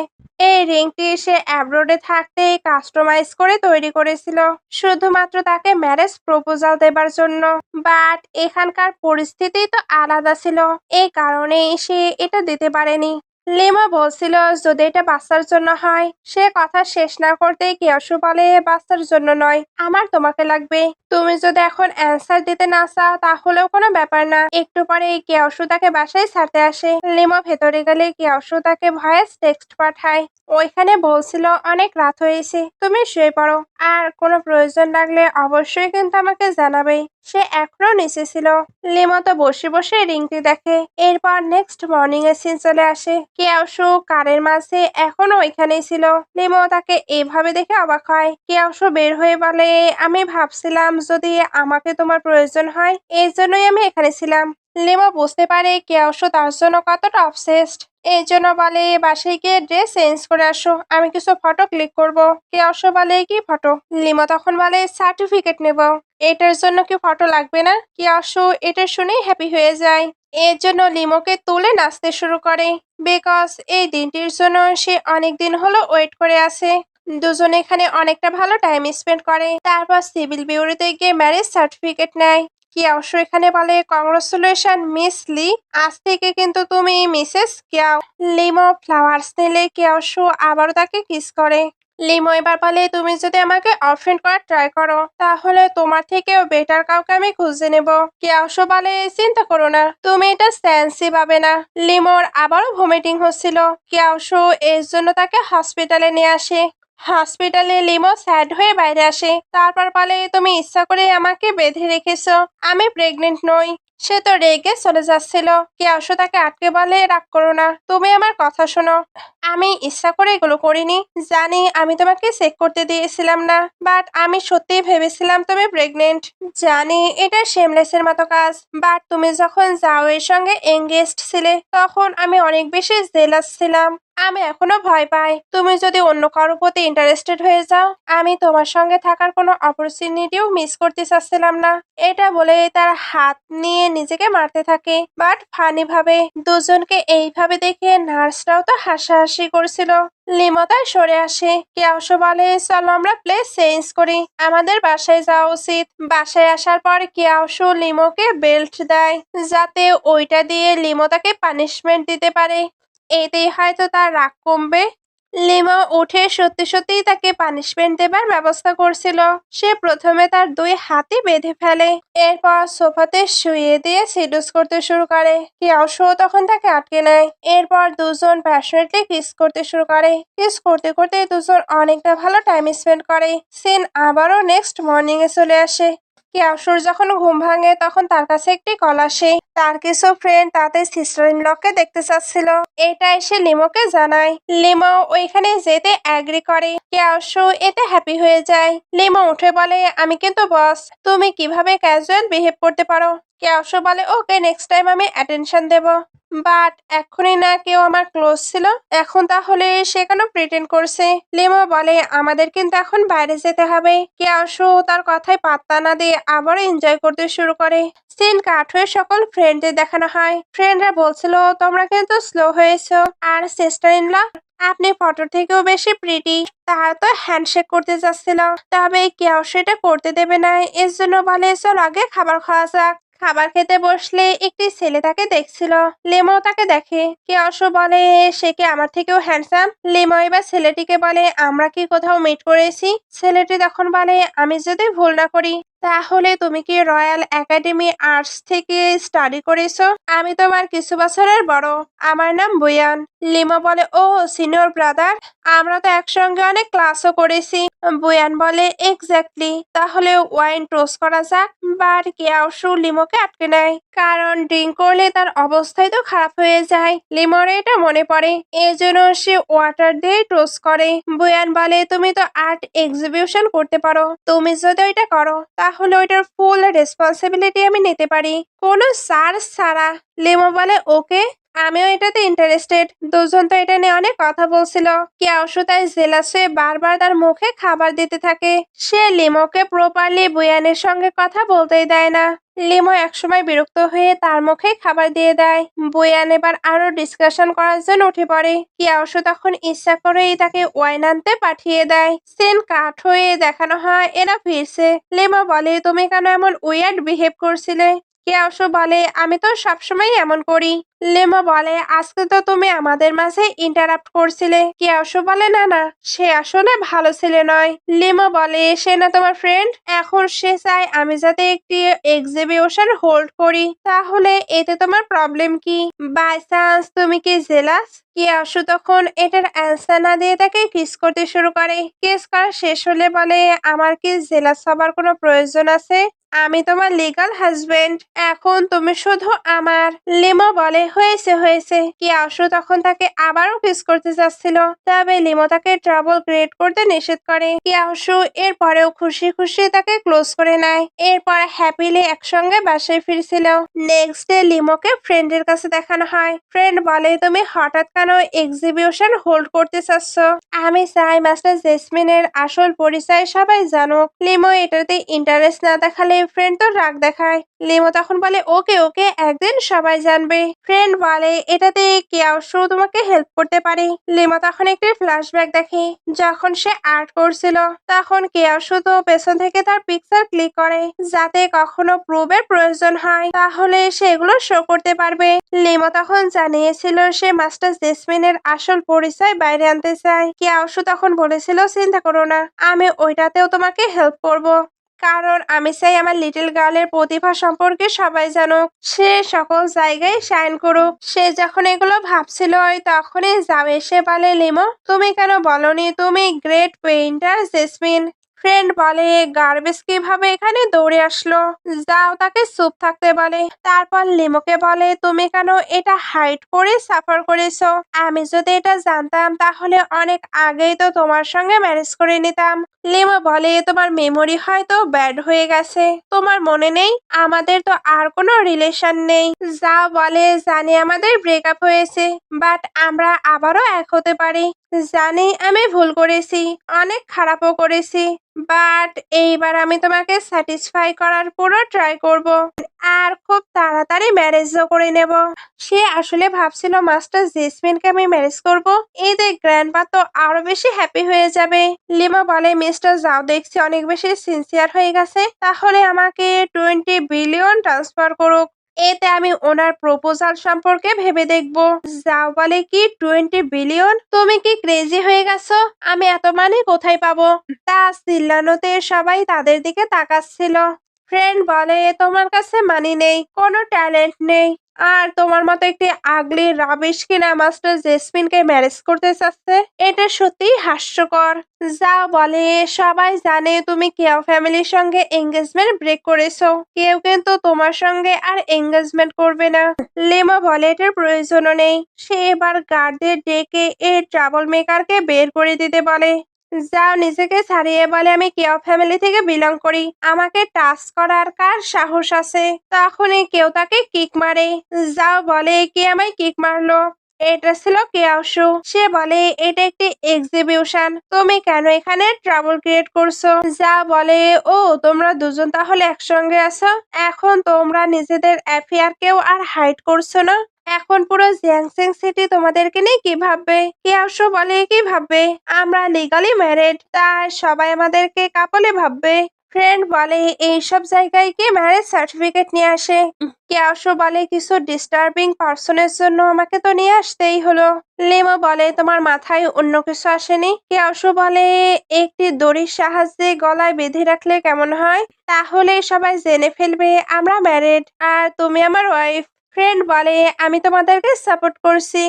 এই রিংটি সে অ্যাব্রোডে থাকতে কাস্টমাইজ করে তৈরি করেছিল শুধুমাত্র তাকে ম্যারেজ প্রপোজাল দেবার জন্য, বাট এখানকার পরিস্থিতি তো আলাদা ছিল, এই কারণেই সে এটা দিতে পারেনি। লিমা বলছিল যদি এটা বাচ্চার জন্য হয়। সে কথা শেষ না করতেই কিয়াশু বলে বাচ্চার জন্য নয়, আমার তোমাকে লাগবে। তুমি যদি এখন অ্যান্সার দিতে না চাও তাহলেও কোনো ব্যাপার না। একটু পরে কিয়াশু তাকে বাসায় ছাড়তে আসে। লিমা ভেতরে গেলে কিয়াশু তাকে ভয়েস টেক্সট পাঠায়। ওইখানে বলছিল অনেক রাত হয়েছে, তুমি শুয়ে পড়ো, আর কোনো প্রয়োজন লাগলে অবশ্যই কিন্তু আমাকে জানাবে। সে এখনো নিচে ছিল। লিমা তো বসে বসে রিংটি দেখে। এরপর নেক্সট মর্নিং এর সিন চলে আসে। কিয়াশু কারের মাঝে এখনো ওইখানেই ছিল। লিমো তাকে এভাবে দেখে অবাক হয়। কিয়াশু বের হয়ে বলে আমি ভাবছিলাম যদি আমাকে তোমার প্রয়োজন হয়, এই জন্যই আমি এখানে ছিলাম। লিমা বুঝতে পারে কেয়াশো তার জন্য কতটা অবসেসড। এই জন্য বলে বাসায় গিয়ে ড্রেস চেঞ্জ করে আসো, আমি কিছু ফটো ক্লিক করব। কেয়াশো বলে কি ফটো? লিমা তখন বলে সার্টিফিকেট নেব। এটার জন্য কি ফটো লাগবে না? কেয়াশো এটা শুনেই হ্যাপি হয়ে যায়। এর জন্য লিমোকে তুলে নাচতে শুরু করে, বিকজ এই দিনটির জন্য সে অনেক দিন হলো ওয়েট করে আছে। দুজনে এখানে অনেকটা ভালো টাইম স্পেন্ড করে, তারপর সিভিল বিউরোতে গিয়ে ম্যারেজ সার্টিফিকেট নেয়। কিয়াওশো এখানে বলে কংগ্রাচুলেশন মিস লি, আজ থেকে কিন্তু তুমি মিসেস কিয়াও। লিমো ফ্লাওয়ার্স নিলে কিয়াওশো আবারও তাকে কিস করে। লিমো এবার বলে তুমি যদি আমাকে অফেন্ড করার ট্রাই করো তাহলে তোমার থেকেও বেটার কাউকে আমি খুঁজে নেব। কিয়াওশো বলে চিন্তা করো না, তুমি এটা সেন্সই পাবে না। লিমোর আবারও ভমিটিং হচ্ছিল। কিয়াওশো এর জন্য তাকে হসপিটালে নিয়ে আসে। হসপিটালে লিমো স্যাড হয়ে বাইরে আসে, তারপর বলে তুমি ইচ্ছা করে আমাকে বেঁধে রেখেছো, আমি প্রেগনেন্ট নই। সে তো রেগে চলে যাচ্ছিল। কেয়াশো তাকে আটকে বলে রাগ করো না, তুমি আমার কথা শোনো, আমি ইচ্ছা করে এগুলো করিনি। জানি আমি তোমাকে চেক করতে দিয়েছিলাম না, বাট আমি সত্যিই ভেবেছিলাম তুমি প্রেগনেন্ট। জানি এটা শেমলেসের মতো কাজ, বাট তুমি যখন জাওয়ের সঙ্গে এঙ্গেজড ছিলে তখন আমি অনেক বেশি জেলাস ছিলাম। আমি এখনো ভয় পাই তুমি যদি অন্য কারোর প্রতি ইন্টারেস্টেড হয়ে যাও। আমি তোমার সঙ্গে থাকার কোনো অপরচুনিটিও মিস করতে চাচ্ছিলাম না। এটা বলে তার হাত নিয়ে নিজেকে মারতে থাকে, বাট ফানি ভাবে। দুজনকে এইভাবে দেখে নার্সরাও তো হাসাহাসি করছিল। লিমতায় সরে আসে। কেয়াশো বলে চলো আমরা প্লেস চেঞ্জ করি, আমাদের বাসায় যাওয়া উচিত। বাসায় আসার পর কেয়াশো লিমোকে বেল্ট দেয় যাতে ওইটা দিয়ে লিমো তাকে পানিশমেন্ট দিতে পারে, এতেই হয়তো তার রাগ কমবে। লিমা উঠে সত্যি সত্যিই তাকে পানিশমেন্ট দেবার ব্যবস্থা করছিল। সে প্রথমে তার দুই হাতই বেঁধে ফেলে, এরপর সোফাতে শুয়ে দিয়ে সিডুস করতে শুরু করে। কিয়াওশো তখন তাকে আটকে নেয়। এরপর দুজন প্যাশনেটলি কিস করতে শুরু করে। কিস করতে করতে দুজন অনেকটা ভালো টাইম স্পেন্ড করে। সিন আবারও নেক্সট মর্নিং এ চলে আসে। কিয়াওশোর যখন ঘুম ভাঙে তখন তার কাছে একটি কল আসে। তার কিছু ফ্রেন্ড তাদের সিস্টার ইন লকে দেখতে চাচ্ছিল। এটা এসে লিমোকে জানায়। লিমো ওইখানে যেতে অ্যাগ্রি করে। কিয়াওশো এতে হ্যাপি হয়ে যায়। লিমো উঠে বলে আমি কিন্তু বস, তুমি কিভাবে ক্যাজুয়াল বিহেভ করতে পারো? কিয়াওশো বলে ওকে নেক্সট টাইম আমি অ্যাটেনশন দেব, বাট এখনই না কেউ আমার ক্লোজ ছিল, এখন তাহলে সে কেন প্রিটেন্ড করছে? লিমো বলে আমাদের কিন্তু এখন বাইরে যেতে হবে। কিয়াওশো তার কথায় পাত্তা না দিয়ে আবার এনজয় করতে শুরু করে। সিন কাট হয়ে সকল ফ্রেন্ডদের দেখানো হয়। ফ্রেন্ডরা বলছিল তোমরা কিন্তু স্লো হয়েছো, আর সিস্টার ইন ল আপনি ফটো থেকেও বেশি প্রিটি। তারা তো হ্যান্ডশেক করতে যাচ্ছিল, তবে কেউ সেটা করতে দেবে না। এর জন্য বলে চল আগে খাবার খাওয়া যাক। খাবার খেতে বসলে একটি ছেলে তাকে দেখছিল। লেমো তাকে দেখে। কেয়াশো বলে সে কি আমার থেকেও হ্যান্ডসাম? লেমো এবার ছেলেটিকে বলে আমরা কি কোথাও মিট করেছি? ছেলেটি তখন বলে আমি যদি ভুল না করি তাহলে তুমি কি রয়্যাল একাডেমি আর্টস থেকে স্টাডি করেছো? আমি তোমার কিছু বছরের বড়, আমার নাম বুয়ান। লিমো বলে ও সিনিয়র ব্রাদার, আমরা তো একসঙ্গে অনেক ক্লাসও করেছি। বুয়ান বলে এক্স্যাক্টলি, তাহলে ওয়াইন টোস্ট করা যাক। বাট কেয়াশু লিমোকে আটকে নেয়, কারণ ড্রিঙ্ক করলে তার অবস্থাই তো খারাপ হয়ে যায়। লিমোর এটা মনে পড়ে, এই জন্য সে ওয়াটার দিয়ে টোস্ট করে। বুয়ান বলে তুমি তো আর্ট এক্সিবিশন করতে পারো, তুমি যদি ওইটা করো তাহলে ওইটার ফুল রেসপন্সিবিলিটি আমি নিতে পারি, কোনো চার্জ ছাড়া। লিমো বলে ওকে, আমিও এটাতে ইন্টারেস্টেড। দুজন তো এটা নিয়ে অনেক কথা বলছিল। কেয়াশো তাই জেলাসে বারবার তার মুখে খাবার দিতে থাকে। সে লিমোকে প্রপারলি বুয়ানের সঙ্গে কথা বলতেই দেয় না। লিমো একসময় বিরক্ত হয়ে তার মুখে খাবার দিয়ে দেয়। বুয়ান এবার আরো ডিসকাশন করার জন্য উঠে পড়ে। কিয়াওশো তখন ইচ্ছা করেই তাকে ওয়াইন আনতে পাঠিয়ে দেয়। সিন কাট হয়ে দেখানো হয় এরা ফিরছে। লিমো বলে তুমি কেন এমন উইয়ার্ড বিহেভ করছিলে? কিয়াওশো বলে আমি তো সবসময় এমন করি। লেমো বলে আজকে তো তুমি আমাদের মাঝে ইন্টারাপ্ট করছিলে। কিয়াওশো বলে না না, সে আসলে ভালো ছেলে নয়। লিমো বলে সে না তোমার ফ্রেন্ড, এখন সে চায় আমি যাতে একটি এক্সিবিশন হোল্ড করি, তাহলে এতে তোমার প্রবলেম কি? বাই চান্স তুমি কি জেলাস? কিয়াশো তখন এটার অ্যান্সার না দিয়ে তাকে কিস করতে শুরু করে। কিস করা শেষ হলে বলে আমার কি জেলাস হবার কোনো প্রয়োজন আছে? আমি তোমার লিগ্যাল হাজবেন্ড। এখন তুমি শুধু আমার। লিমো বলে হয়েছে হয়েছে। কিয়াশু তখন তাকে আবারও কিস করতে যাচ্ছিল, তবে লিমো তাকে ট্রাবল ক্রিয়েট করতে নিষেধ করে। কিয়াশু এরপরেও খুশি খুশি তাকে ক্লোজ করে নেয়। এরপর হ্যাপিলি একসঙ্গে বাসায় ফিরছিল। নেক্সট ডে লিমোকে ফ্রেন্ডের কাছে দেখানো হয়। ফ্রেন্ড বলে তুমি হঠাৎ কেন এক্সিবিশন হোল্ড করতে চাচ্ছ? আমি চাই মাস্টার জেসমিনের আসল পরিচয় সবাই জানুক। লিমো এটাতে ইন্টারেস্ট না দেখালে ফ্রেন্ড তো রাগ দেখায়। লিমো তখন বলে ওকে ওকে, একদিন সবাই জানবে। ফ্রেন্ড বলে এটাতে কিয়াশু তোমাকে হেল্প করতে পারে। লিমো তখন একটি ফ্ল্যাশব্যাক দেখে যখন সে আর্ট করছিল, তখন কিয়াশু তো পেছন থেকে তার পিকচার ক্লিক করে যাতে কখনো প্রুফের প্রয়োজন হয় তাহলে সেগুলো শো করতে পারবে। লিমো তখন জানিয়েছিল সে মাস্টার জেসমিনের আসল পরিচয় বাইরে আনতে চায়। কিয়াশু তখন বলেছিল চিন্তা করো না, আমি ওইটাতেও তোমাকে হেল্প করব। কারণ আমি চাই আমার লিটল গার্লের প্রতিভা সম্পর্কে সবাই জানুক, সে সকল জায়গায় শাইন করুক। সে যখন এগুলো ভাবছিল তখনই যাও এসে বলে লিমো তুমি কেন বলনি তুমি গ্রেট পেইন্টার জেসমিন? ফ্রেন্ড বলে গার্বেজ কিভাবে এখানে দৌড়ে আসলো? যাও তাকে চুপ থাকতে বলে। তারপর লিমোকে বলে তুমি কেন এটা হাইড করে সাফার করেছো? আমি যদি এটা জানতাম তাহলে অনেক আগেই তো তোমার সঙ্গে ম্যারেজ করে নিতাম। লিমো বলে তোমার মেমোরি হয়তো ব্যাড হয়ে গেছে, তোমার মনে নেই আমাদের তো আর কোনো রিলেশন নেই। যাও বলে জানি আমাদের ব্রেকআপ হয়েছে, বাট আমরা আবারও এক হতে পারি। জানি আমি ভুল করেছি, অনেক খারাপও করেছি, বাট এইবার আমি তোমাকে স্যাটিসফাই করার পুরো ট্রাই করব আর খুব তাড়াতাড়ি ম্যারেজও করে নেব। সে আসলে ভাবছিল মাস্টার জেসমিনকে আমি ম্যারেজ করব, এতে গ্র্যান্ডপা তো আরো বেশি হ্যাপি হয়ে যাবে। লিমা বলে মিস্টার যাও দেখছি অনেক বেশি সিনসিয়ার হয়ে গেছে, তাহলে আমাকে 20 বিলিয়ন ট্রান্সফার করুক, এতে আমি ওনার প্রপোজাল সম্পর্কে ভেবে দেখব। যাও বলে কি 20 বিলিয়ন? তুমি কি ক্রেজি হয়ে গেছো? আমি এত মানি কোথায় পাবো? তা চিল্লানোতে সবাই তাদের দিকে তাকাচ্ছিল। ফ্রেন্ড বলে তোমার কাছে মানি নেই, কোনো ট্যালেন্ট নেই, আর তোমার মতো একটি আগলি রাবিশ কিনা মাস্টার জেসমিনকে ম্যারেজ করতে চাচ্ছে, এটা সত্যিই হাস্যকর। যাও বলে সবাই জানে তুমি কেউ ফ্যামিলির সঙ্গে এঙ্গেজমেন্ট ব্রেক করেছো, কেউ কিন্তু তোমার সঙ্গে আর এঙ্গেজমেন্ট করবে না। লেমা বলে এটার প্রয়োজনও নেই। সে এবার গার্ডদের ডেকে এই ট্রাবল মেকারকে বের করে দিতে বলে। যাও নিজেকে ছাড়িয়ে বলে আমি কেউ ফ্যামিলি থেকে বিলং করি, আমাকে টাচ করার কার সাহস আছে? তখনই কেউ তাকে কিক মারে। যাও বলে কে আমায় কিক মারলো? এটা ছিল কেয়াশু। সে বলে এটা একটি এক্সিবিশন, তুমি কেন এখানে ট্রাবল ক্রিয়েট করছো? যা বলে ও তোমরা দুজন তাহলে একসঙ্গে আছো, এখন তোমরা নিজেদের অ্যাফেয়ার কেউ আর হাইড করছো না, এখন পুরো জিয়াংসিং সিটি তোমাদেরকে নিয়ে কি ভাববে? কেয়াশু বলে কি ভাববে? আমরা লিগালি ম্যারেড, তাই সবাই আমাদেরকে কাপলে ভাববে। ফ্রেন্ড বলে এইসব জায়গায় কি ম্যারেজ সার্টিফিকেট নিয়ে আসে? কেয়াশু বলে কিছু ডিস্টার্বিং পার্সনের জন্য আমাকে তো নিয়ে আসতেই হলো। লিমো বলে তোমার মাথায় অন্য কিছু আসেনি? কেয়াশু বলে একটি দড়ির সাহায্যে গলায় বেঁধে রাখলে কেমন হয়, তাহলে সবাই জেনে ফেলবে আমরা ম্যারেড আর তুমি আমার ওয়াইফ। ফ্রেন্ড বলে আমি তোমাদেরকে সাপোর্ট করছি।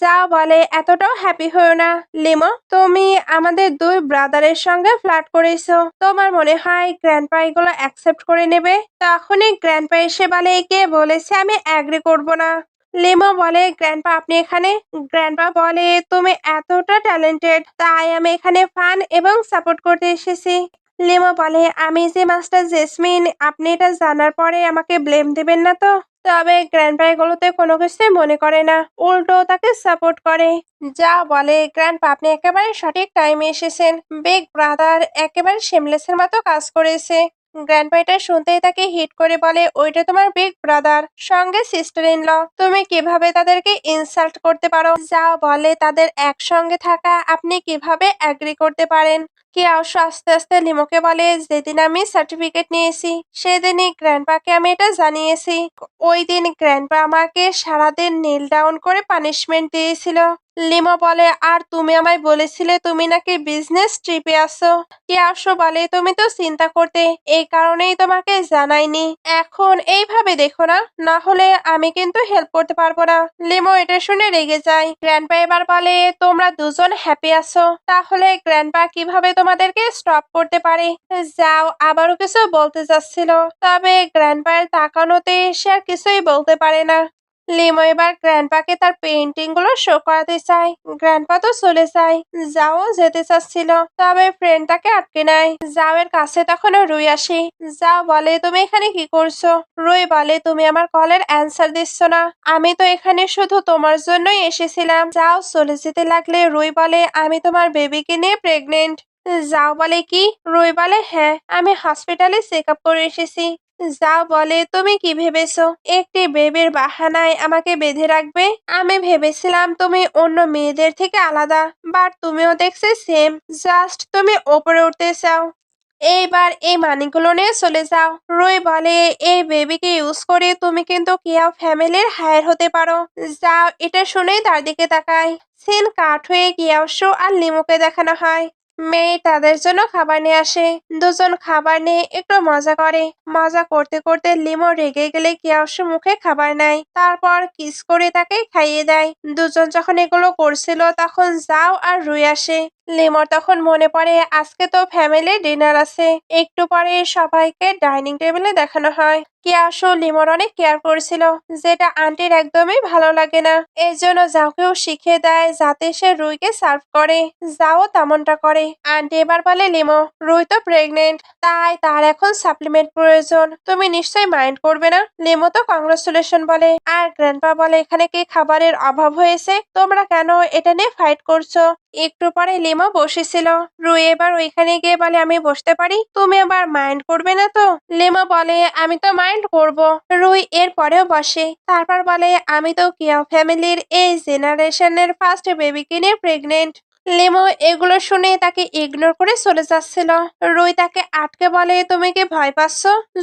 যা বলে এতটাও হ্যাপি হয়েও না লিমো, তুমি আমাদের দুই ব্রাদারের সঙ্গে ফ্লার্ট করেছো, তোমার মনে হয় গ্র্যান্ডপা এগুলো অ্যাকসেপ্ট করে নেবে? তখনই গ্র্যান্ডপা এসে বলে কে বলেছে আমি অ্যাগ্রি করব না? লিমো বলে গ্র্যান্ডপা আপনি এখানে? গ্র্যান্ডপা বলে তুমি এতটা ট্যালেন্টেড, তাই আমি এখানে ফান এবং সাপোর্ট করতে এসেছি। লিমো বলে আমি যে মাস্টার জেসমিন, আপনি এটা জানার পরে আমাকে ব্লেম দেবেন না তো? তবে গ্র্যান্ডপা এগুলোতে কোনো কিছুই মনে করে না, উল্টো তাকে সাপোর্ট করে। যা বলে গ্র্যান্ডপা আপনি একেবারে সঠিক টাইমে এসেছেন, বিগ ব্রাদার একেবারে শেমলেসের মতো কাজ করেছে। গ্র্যান্ডপা এটা শুনতেই তাকে হিট করে বলে ওইটা তোমার বিগ ব্রাদার, সঙ্গে সিস্টার ইন ল, তুমি কিভাবে তাদেরকে ইনসাল্ট করতে পারো? যা বলে তাদের একসঙ্গে থাকা আপনি কিভাবে অ্যাগ্রি করতে পারেন? কেয়াশু আস্তে আস্তে লিমোকে বলে যেদিন আমি সার্টিফিকেট নিয়েছি সেদিনই গ্র্যান্ডপাকে আমি এটা জানিয়েছি। ওই দিন গ্র্যান্ডপা আমাকে সারাদিন নীল ডাউন করে পানিশমেন্ট দিয়েছিল। লিমো বলে, আর তুমি আমায় বলেছিলে তুমি নাকি বিজনেস ট্রিপে আসো। কিয়াশো বলে, তুমি তো চিন্তা করতে, এই কারণেই তোমাকে জানাইনি। এখন এইভাবে দেখো না, না হলে আমি কিন্তু হেল্প করতে পারবো না। লিমো এটা শুনে রেগে যায়। গ্র্যান্ডপা এবার বলে, তোমরা দুজন হ্যাপি আছো, তাহলে গ্র্যান্ডপা কিভাবে তোমাদেরকে স্টপ করতে পারে? যাও আবারও কিছু বলতে যাচ্ছিল, তবে গ্র্যান্ডপায়ের তাকানোতে সে আর কিছুই বলতে পারে না। লিমো এবার গ্র্যান্ডপাকে তার পেইন্টিং গুলো শো করাতে চায়। গ্র্যান্ডপা তো চলে যায়। যাও যেতে চাচ্ছিল, তবে ফ্রেন্ডটাকে আটকে নেয়। যাও এর কাছে তখন রুই আসে। যাও বলে, তুমি এখানে কি করছো? রুই বলে, তুমি আমার কলের অ্যান্সার দিচ্ছ না, আমি তো এখানে শুধু তোমার জন্যই এসেছিলাম। যাও চলে যেতে লাগলে রুই বলে, আমি তোমার বেবিকে নিয়ে প্রেগনেন্ট। যাও বলে, কি? রুই বলে, হ্যাঁ, আমি হসপিটালে চেক আপ করে এসেছি। যাও বলে, তুমি কি ভেবেছো একটি বেবির বাহানায় আমাকে বেঁধে রাখবে? আমি ভেবেছিলাম তুমি অন্য মেয়েদের থেকে আলাদা, বাট তুমিও দেখছি সেম, জাস্ট তুমি ওপরে উঠতে চাও। এইবার এই মানিগুলো নিয়ে চলে যাও। রুই বলে, এই বেবিকে ইউজ করে তুমি কিন্তু কিয়া ফ্যামিলির হায়ার হতে পারো। যাও এটা শুনেই তার দিকে তাকায়। সিন কাট হয়ে কিয়াশো আর লিমুকে দেখানো হয়। মেয়ে তাদের জন্য খাবার নিয়ে আসে। দুজন খাবার নিয়ে একটু মজা করে। মজা করতে করতে লিমো রেগে গেলে কিয়াশো মুখে খাবার নেয়, তারপর কিস করে তাকে খাইয়ে দেয়। দুজন যখন এগুলো করছিল তখন যাও আর রুই আসে। লিমোর তখন মনে পড়ে আজকে তো ফ্যামিলি ডিনার আছে। একটু পরে সবাইকে ডাইনিং টেবিলে দেখানো হয়। কিয়াশো লিমোর অনেক কেয়ার করছিল, যেটা আন্টির একদমই ভালো লাগে না। এই জন্য যাওকেও শিখিয়ে দেয় যাতে সে রুইকে সার্ভ করে। যাও তেমনটা করে। আন্টি এবার বলে, লিমো, রুই তো প্রেগনেন্ট, তাই তার এখন সাপ্লিমেন্ট প্রয়োজন, তুমি নিশ্চয়ই মাইন্ড করবে না? লিমো তো কংগ্রাচুলেশন বলে। আর গ্র্যান্ডপা বলে, এখানে কি খাবারের অভাব হয়েছে? তোমরা কেন এটা নিয়ে ফাইট করছো? একটু পরে লিমো বসেছিল। রুই এবার ওইখানে গিয়ে বলে, আমি বসতে পারি? তুমি আবার মাইন্ড করবে না তো? লিমো বলে, আমি তো মাইন্ড করব। রুই এর পরেও বসে। তারপর বলে, আমি তো কিয়া ফ্যামিলির এই জেনারেশনের ফার্স্ট বেবিকে নিয়ে প্রেগনেন্ট। লিমো এগুলো শুনে তাকে ইগনোর করে চলে যাচ্ছিল। রুই তাকে আটকে বলে, তুমি কি ভয় পাচ্ছ?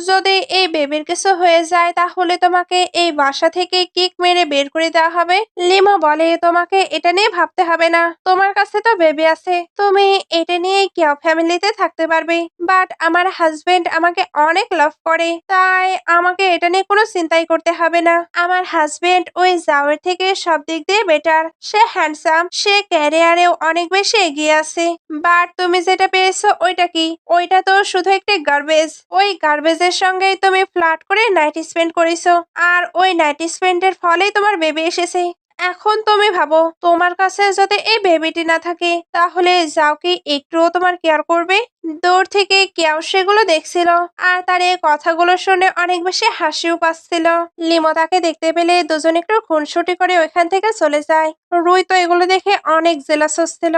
যদি এই বেবির কিছু হয়ে যায় তাহলে তোমাকে এই বাসা থেকে কিক মেরে বের করে দেওয়া হবে। লিমো বলে, তোমাকে এটা নিয়ে ভাবতে হবে না, তোমার কাছে তো বেবি আছে, তুমি এটা নিয়ে কিয়া ফ্যামিলিতে থাকতে পারবে। বাট আমার হাজবেন্ড আমাকে অনেক লাভ করে, তাই আমাকে এটা নিয়ে কোনো চিন্তাই করতে হবে না। আমার হাজবেন্ড ওই জাওয়ের থেকে সব দিক দিয়ে বেটার। সে হ্যান্ডসাম, সে ক্যারিয়ারেও অনেক বেশি এগিয়ে আছে। বাট তুমি যেটা পেয়েছো ওইটা কি? ওইটা তো শুধু একটা গার্বেজ। ওই গার্বেজের সঙ্গেই তুমি ফ্লার্ট করে নাইট স্পেন্ড করেছো, আর ওই নাইট স্পেন্ডের ফলেই তোমার বেবি এসেছে। এখন তুমি ভাবো, তোমার কাছে যদি এই বেবিটি না থাকে তাহলে যাও কি একটুও তোমার কেয়ার করবে? দূর থেকে কেউ সেগুলো দেখছিল, আর তার এই কথাগুলো শুনে অনেক বেশি হাসিও পাচ্ছিল। লিমো তাকে দেখতে পেলে দুজন একটু খুনসুটি করে ওইখান থেকে চলে যায়। রুই তো এগুলো দেখে অনেক জেলাস হচ্ছিল।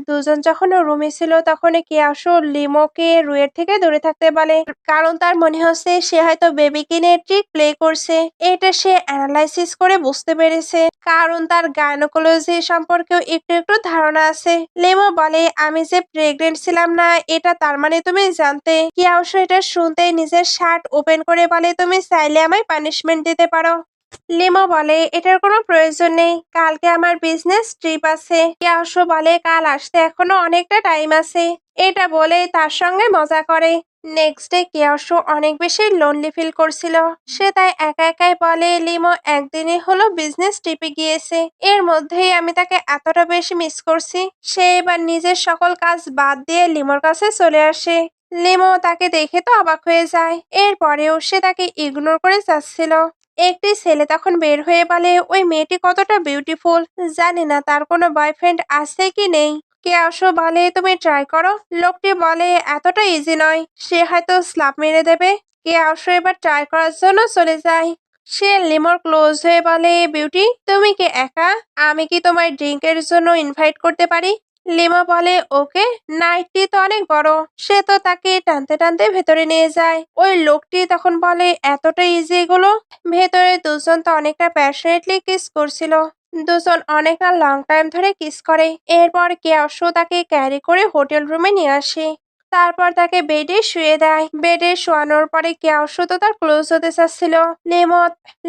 দুজন যখন রুমে ছিল তখন কিয়াশো লিমোকে রুইয়ের থেকে দূরে থাকতে বলে, কারণ তার মনে হচ্ছে সে হয়তো বেবিকে নিয়ে ট্রিক প্লে করছে। এটা সে অ্যানালাইসিস করে বুঝতে পেরেছে, কারণ তার গাইনোকোলজি সম্পর্কেও একটু একটু ধারণা আছে। লিমো বলে, আমি যে প্রেগনেন্ট ছিলাম না এটা তার মানে তুমি জানতে? কিয়াশো এটা শুনতেই নিজের শার্ট ওপেন করে বলে, তুমি চাইলে আমায় পানিশমেন্ট দিতে পারো। লিমো বলে, এটার কোনো প্রয়োজন নেই, কালকে আমার বিজনেস ট্রিপ আছে। কিয়াশো বলে, কাল আসতে এখনো অনেকটা টাইম আছে। এটা বলে তার সঙ্গে মজা করে। নেক্সট ডে কিয়াশো অনেক বেশি লোনলি ফিল করছিল। সে তাই একা একাই বলে, লিমো একদিনই হলো বিজনেস ট্রিপে গিয়েছে, এর মধ্যেই আমি তাকে এতটা বেশি মিস করছি। সে এবার নিজের সকল কাজ বাদ দিয়ে লিমোর কাছে চলে আসে। লিমো তাকে দেখে তো অবাক হয়ে যায়। এরপরেও সে তাকে ইগনোর করে যাচ্ছিল। একটি ছেলে তখন বের হয়ে বলে, ওই মেয়েটি কতটা বিউটিফুল, জানি না তার কোনো বয়ফ্রেন্ড আছে কি নেই। কেয়াশো বলে, তুমি ট্রাই করো। লোকটি বলে, এতটা ইজি নয়, সে হয়তো স্লাপ মেরে দেবে। কেয়াশো এবার ট্রাই করার জন্য চলে যায়। সে লিমোর ক্লোজ হয়ে বলে, বিউটি, তুমি কি একা? আমি কি তোমার ড্রিঙ্কের জন্য ইনভাইট করতে পারি? লিমা বলে, ওকে। নাইটটি তো অনেক বড়। সে তো তাকে টানতে টানতে ভেতরে নিয়ে যায়। ওই লোকটি তখন বলে, এতটা ইজি এগুলো? ভেতরে দুজন তো অনেকটা প্যাশনেটলি কিস করছিল। দুজন অনেকটা লং টাইম ধরে কিস করে। এরপর কেয়াশো তাকে ক্যারি করে হোটেল রুমে নিয়ে আসে। তারপর তাকে বেডে শুয়ে দেয়। বেডে শোয়ানোর পরে কেয়াশো তো তার ক্লোজ হতে চাচ্ছিল। লিমো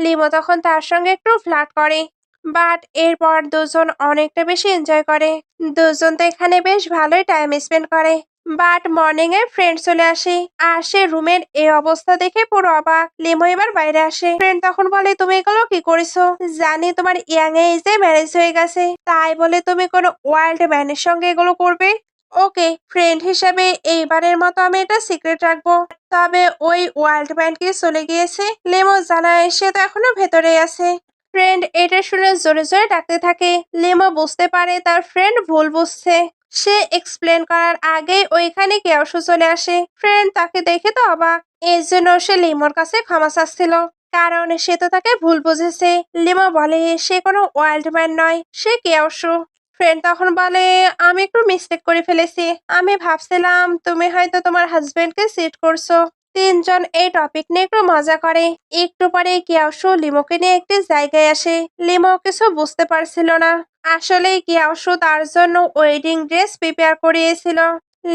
লিমো তখন তার সঙ্গে একটু ফ্লার্ট করে। বাট এরপর দুজন অনেকটা বেশি এনজয় করে। দুজন তো এখানে বেশ ভালোই টাইম স্পেন্ড করে। বাট মর্নিং এ ফ্রেন্ড চলে আসে। আর সে রুমের এই অবস্থা দেখে পুরো অবাক। লিমো এবার বাইরে আসে। ফ্রেন্ড তখন বলে, তুমি এগুলো কি করেছো? জানি তোমার ইয়াং এজে ম্যারেজ হয়ে গেছে, তাই বলে তুমি কোনো ওয়াইল্ড ম্যানের সঙ্গে এগুলো করবে? ওকে, ফ্রেন্ড হিসেবে এইবারের মতো আমি এটা সিক্রেট রাখবো। তবে ওই ওয়াইল্ড ম্যান কি চলে গিয়েছে? লিমো জানায় সে তো এখনো ভেতরেই আছে। ফ্রেন্ড এটা শুনে জোরে জোরে ডাকতে থাকে। লিমো বুঝতে পারে তার ফ্রেন্ড ভুল বুঝছে। সে এক্সপ্লেন করার আগেই ওইখানে কেয়াশু চলে আসে। ফ্রেন্ড তাকে দেখে তো অবাক। এর জন্য সে লিমোর কাছে ক্ষমা চাচ্ছিল, কারণ সে তো তাকে ভুল বুঝেছে। লিমো বলে সে কোনো ওয়াইল্ড ম্যান নয়, সে কেয়াশু। ফ্রেন্ড তখন বলে, আমি একটু মিস্টেক করে ফেলেছি। আমি ভাবছিলাম তুমি হয়তো তোমার হাজবেন্ডকে চিট করছো। তিনজন এই টপিক নিয়ে একটু মজা করে। একটু পরে কিয়াশু লিমোকে নিয়ে একটি জায়গায় আসে। লিমো কিছু বুঝতে পারছিল না। আসলে কিয়াশু তার জন্য ওয়েডিং ড্রেস প্রিপেয়ার করিয়েছিল।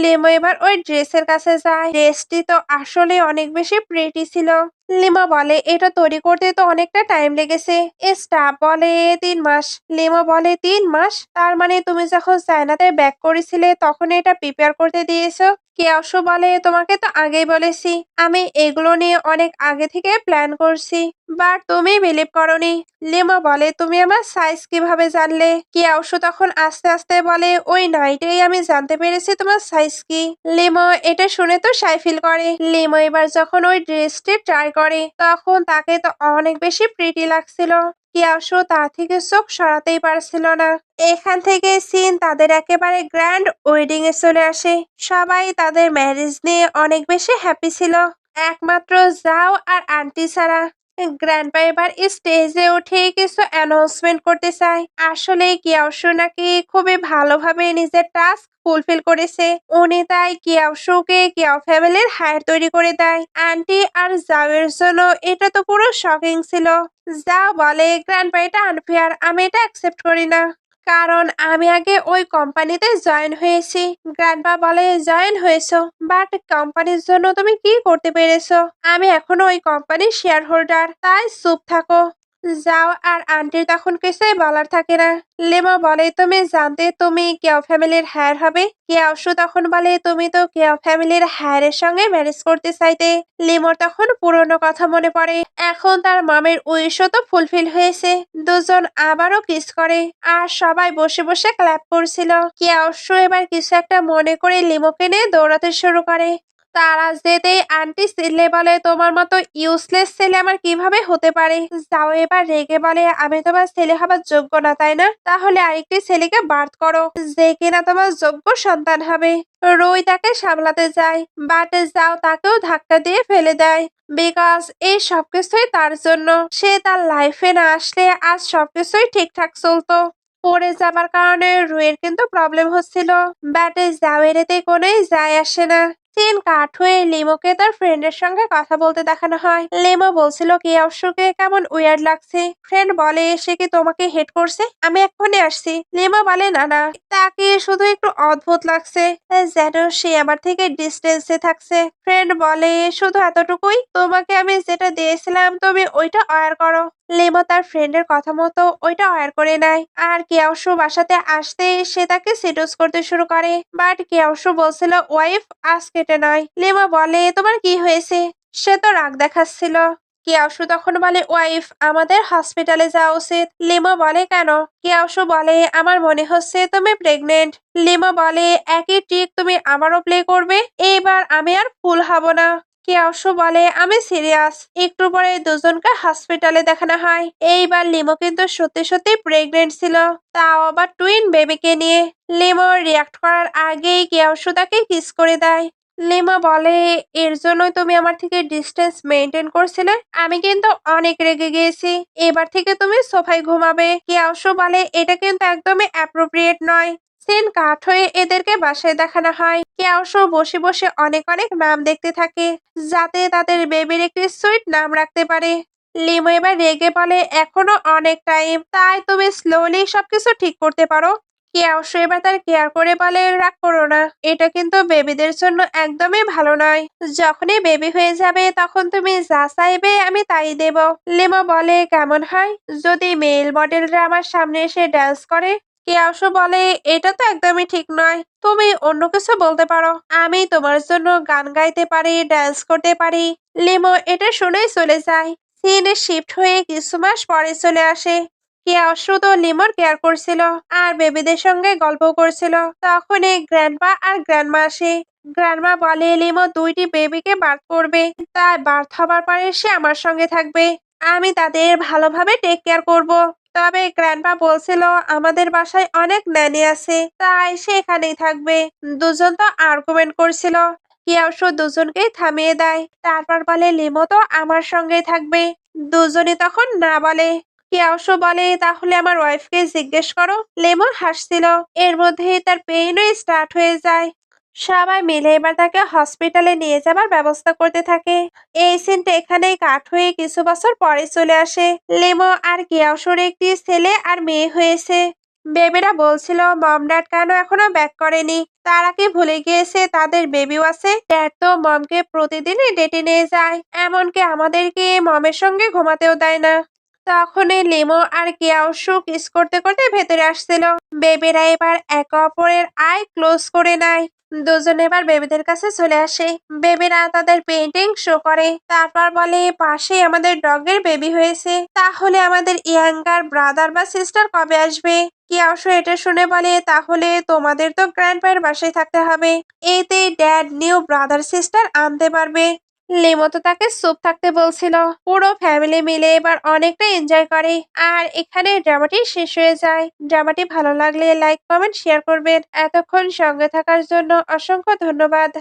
লিমো এবার ওই ড্রেসের কাছে যায়। ড্রেসটি তো আসলে অনেক বেশি প্রিটি ছিল। লিমা বলে, এটা তৈরি করতে তো অনেকটা টাইম লেগেছে। স্টাফ বলে 3 মাস। লিমা বলে 3 মাস? তার মানে তুমি যখন চায়নাতে ব্যাক করেছিলে তখন এটা প্রিপেয়ার করতে দিয়েছো? কেয়াশু বলে, তোমাকে তো আগেই বলেছি আমি এগুলো নিয়ে অনেক আগে থেকে প্ল্যান করছি, বাট তুমি বিলিভ করনি। লিমা বলে, তুমি আমার সাইজ কিভাবে জানলে? কেয়াশু তখন আস্তে আস্তে বলে, ওই নাইটেই আমি জানতে পেরেছি তোমার সাইজ কি। লিমো এটা শুনে তো শাই ফিল করে। লিমো এবার যখন ওই ড্রেসটি ট্রাই করে তখন তাকে তো অনেক বেশি প্রিটি লাগছিল। কিয়াশু তা থেকে চোখ সরাতেই পারছিল না। এখান থেকে সিন তাদের একেবারে গ্র্যান্ড ওয়েডিং এ চলে আসে। সবাই তাদের ম্যারেজ নিয়ে অনেক বেশি হ্যাপি ছিল, একমাত্র জাও আর আন্টি ছাড়া। গ্র্যান্ডপা এবার স্টেজে উঠে কিছু অ্যানাউন্সমেন্ট করতে চায়। আসলে কিয়াশু নাকি খুবই ভালোভাবে নিজের টাস্ক ফুলফিল করেছে। উনি তাই কিয়াশুকে কিয়াও ফ্যামিলির হায়ার তৈরি করে দেয়। আন্টি আর জাওয়ের জন্য এটা তো পুরো শকিং ছিল। জাও বলে, গ্র্যান্ডপা এটা আনফেয়ার, আমি এটা অ্যাকসেপ্ট করি না, কারণ আমি আগে ওই কোম্পানিতে জয়েন হয়েছি। গ্র্যান্ডপা বলে, জয়েন হয়েছো, বাট কোম্পানির জন্য তুমি কি করতে পেরেছো? আমি এখনো ওই কোম্পানির শেয়ার হোল্ডার, তাই চুপ থাকো। যাও আর আন্টির তখন কিছুই বলার থাকে না। লিমো বলে, তুমি জানতে তুমি কেও ফ্যামিলির হায়ার হবে? কেয়াশু তখন বলে, তুমি তো কেও ফ্যামিলির হায়ারের সঙ্গে ম্যারেজ করতে চাইতে। লিমোর তখন পুরনো কথা মনে পড়ে। এখন তার মামের উইশও তো ফুলফিল হয়েছে। দুজন আবারও কিস করে আর সবাই বসে বসে ক্ল্যাপ করছিল। কেয়াশু এবার কিছু একটা মনে করে লিমোকে নিয়ে দৌড়াতে শুরু করে। তারা যেতেই আন্টি চিল্লে বলে, তোমার মতো ইউজলেস ছেলে আমার কিভাবে হতে পারে? যাও এবার রেগে বলে, আমি তোমার ছেলে হবার যোগ্য না তাই না? তাহলে আরেকটি ছেলেকে বার্থ করো, যে কিনা তোমার যোগ্য সন্তান হবে। রুই তাকে সামলাতে যায়, বাট যাও তাকেও ধাক্কা দিয়ে ফেলে দেয়। বিকজ এই সবকিছুই তার জন্য। সে তার লাইফে না আসলে আজ সবকিছুই ঠিকঠাক চলতো। পড়ে যাবার কারণে রুইয়ের কিন্তু প্রবলেম হচ্ছিল, বাট যাওয়ের এতে কোনোই যায় আসে না। সিন কাট হয়ে লিমোকে তার ফ্রেন্ডের সঙ্গে কথা বলতে দেখানো হয়। লিমো বলছিল কিয়াশুকে কেমন উইয়ার্ড লাগছে। ফ্রেন্ড বলে, সে কি তোমাকে হেট করছে? আমি এক্ষুনি আসছি। লিমো বলে, না না, তাকে শুধু একটু অদ্ভুত লাগছে, যেন সে আমার থেকে ডিস্টেন্সে থাকছে। ফ্রেন্ড বলে, শুধু এতটুকুই? তোমাকে আমি যেটা দিয়েছিলাম তুমি ওইটা অয়ার করো। লিমো তার ফ্রেন্ডের কথা মতো ওইটা অয়ার করে নেয়। আর কিয়াশু বাসাতে আসতে সে তাকে সিডুস করতে শুরু করে, বাট কিয়াশু বলছিল ওয়াইফ আজ কেটে নয়। লিমো বলে, তোমার কি হয়েছে? সে তো রাগ দেখাচ্ছিল। কিয়াশু তখন বলে, ওয়াইফ আমাদের হসপিটালে যাওয়া উচিত। লিমো বলে, কেন? কিয়াশু বলে, আমার মনে হচ্ছে তুমি প্রেগনেন্ট। লিমো বলে, একই ট্রিক তুমি আমারও প্লে করবে? এইবার আমি আর ফুল হব না। কিয়াশু বলে, আমি সিরিয়াস। একটু পরে দুজনকে হসপিটালে দেখানো হয়। এইবার লিমো কিন্তু সত্যি সত্যি প্রেগনেন্ট ছিল, তাও আবার টুইন বেবিকে নিয়ে। লিমো রিয়াক্ট করার আগেই কিয়াশু তাকে কিস করে দেয়। লিমা বলে, এর জন্যই তুমি আমার থেকে ডিস্টেন্স মেনটেন করছিলে? আমি কিন্তু অনেক রেগে গিয়েছি। এবার থেকে তুমি সোফায় ঘুমাবে। কিয়াশু বলে, এটা কিন্তু একদমই অ্যাপ্রোপ্রিয়েট নয়। সিন কাট হয়ে এদেরকে বাসায় দেখানো হয়। কেয়াশো বসে বসে অনেক অনেক নাম দেখতে থাকে, যাতে তাদের বেবির একটি সুইট নাম রাখতে পারে। লিমো এবার রেগে বলে, এখনো অনেক টাইম, তাই তুমি স্লোলি সবকিছু ঠিক করতে পারো। কেয়াও এবার তার কেয়ার করে বলে, রাগ করো না, এটা কিন্তু বেবিদের জন্য একদমই ভালো নয়। যখনই বেবি হয়ে যাবে তখন তুমি যা চাইবে আমি তাই দেব। লিমো বলে, কেমন হয় যদি মেল মডেলরা আমার সামনে এসে ড্যান্স করে? কেয়াও বলে, এটা তো একদমই ঠিক নয়, তুমি অন্য কিছু বলতে পারো। আমি তোমার জন্য গান গাইতে পারি, ড্যান্স করতে পারি। লিমো এটা শুনেই চলে যায়। সিনে শিফট হয়ে কিছু মাস পরে চলে আসে। কেয়া শুধু লিমোর কেয়ার করছিল আর বেবিদের সঙ্গে গল্প করছিল। তখনই গ্র্যান্ডপা আর গ্র্যান্ডমা আসে। গ্র্যান্ডমা বলে, লিমো 2টি বেবিকে বার্থ করবে, তাই বার্থ হবার পরে সে আমার সঙ্গে থাকবে। আমি তাদের ভালোভাবে টেক কেয়ার করব। তবে গ্র্যান্ডপা বলছিল আমাদের বাসায় অনেক ন্যানি আছে, তাই সে এখানেই থাকবে। দুজন তো আর্গুমেন্ট করছিল। কেয়াও দুজনকেই থামিয়ে দেয়। তারপর বলে, লিমো তো আমার সঙ্গেই থাকবে। দুজনে তখন না বলে। কেয়াও বলে, তাহলে আমার ওয়াইফকে জিজ্ঞেস করো। লেমন হাসছিল। এর মধ্যেই তার পেইনও স্টার্ট হয়ে যায়। সবাই মিলে এবার তাকে হসপিটালে নিয়ে যাবার ব্যবস্থা করতে থাকে। এই সিনটা এখানেই কাট হয়ে কিছু বছর পরে চলে আসে। লেমো আর কেয়াওর একটি ছেলে আর মেয়ে হয়েছে। বেবিরা বলছিল মম ড্যাড কেন এখনো ব্যাক করেনি, তারা কি ভুলে গিয়েছে তাদের বেবিও আছে? ড্যাড তো মমকে প্রতিদিনই ডেটে নিয়ে যায়, এমনকি আমাদেরকে মমের সঙ্গে ঘুমাতেও দেয় না। তখনই লিমো আর কেয়াও কিস করতে করতে ভেতরে আসছিল। বেবিরা এবার একে অপরের আই ক্লোজ করে নেয়। দুজন এবার বেবিদের কাছে চলে আসে। বেবিরা তাদের পেইন্টিং শো করে, তারপর বলে, পাশেই আমাদের ডগের বেবি হয়েছে, তাহলে আমাদের ইয়াঙ্গার ব্রাদার বা সিস্টার কবে আসবে? কেয়াও এটা শুনে বলে, তাহলে তোমাদের তো গ্র্যান্ডপায়ের বাসায় থাকতে হবে, এতে ড্যাড নিউ ব্রাদার সিস্টার আনতে পারবে। লিমো তো তাকে চুপ থাকতে বলছিল। পুরো ফ্যামিলি মিলে এবার অনেকটা এনজয় করে। আর এখানে ড্রামাটি শেষ হয়ে যায়। ড্রামাটি ভালো লাগলে লাইক, কমেন্ট, শেয়ার করবেন। এতক্ষণ সঙ্গে থাকার জন্য অসংখ্য ধন্যবাদ।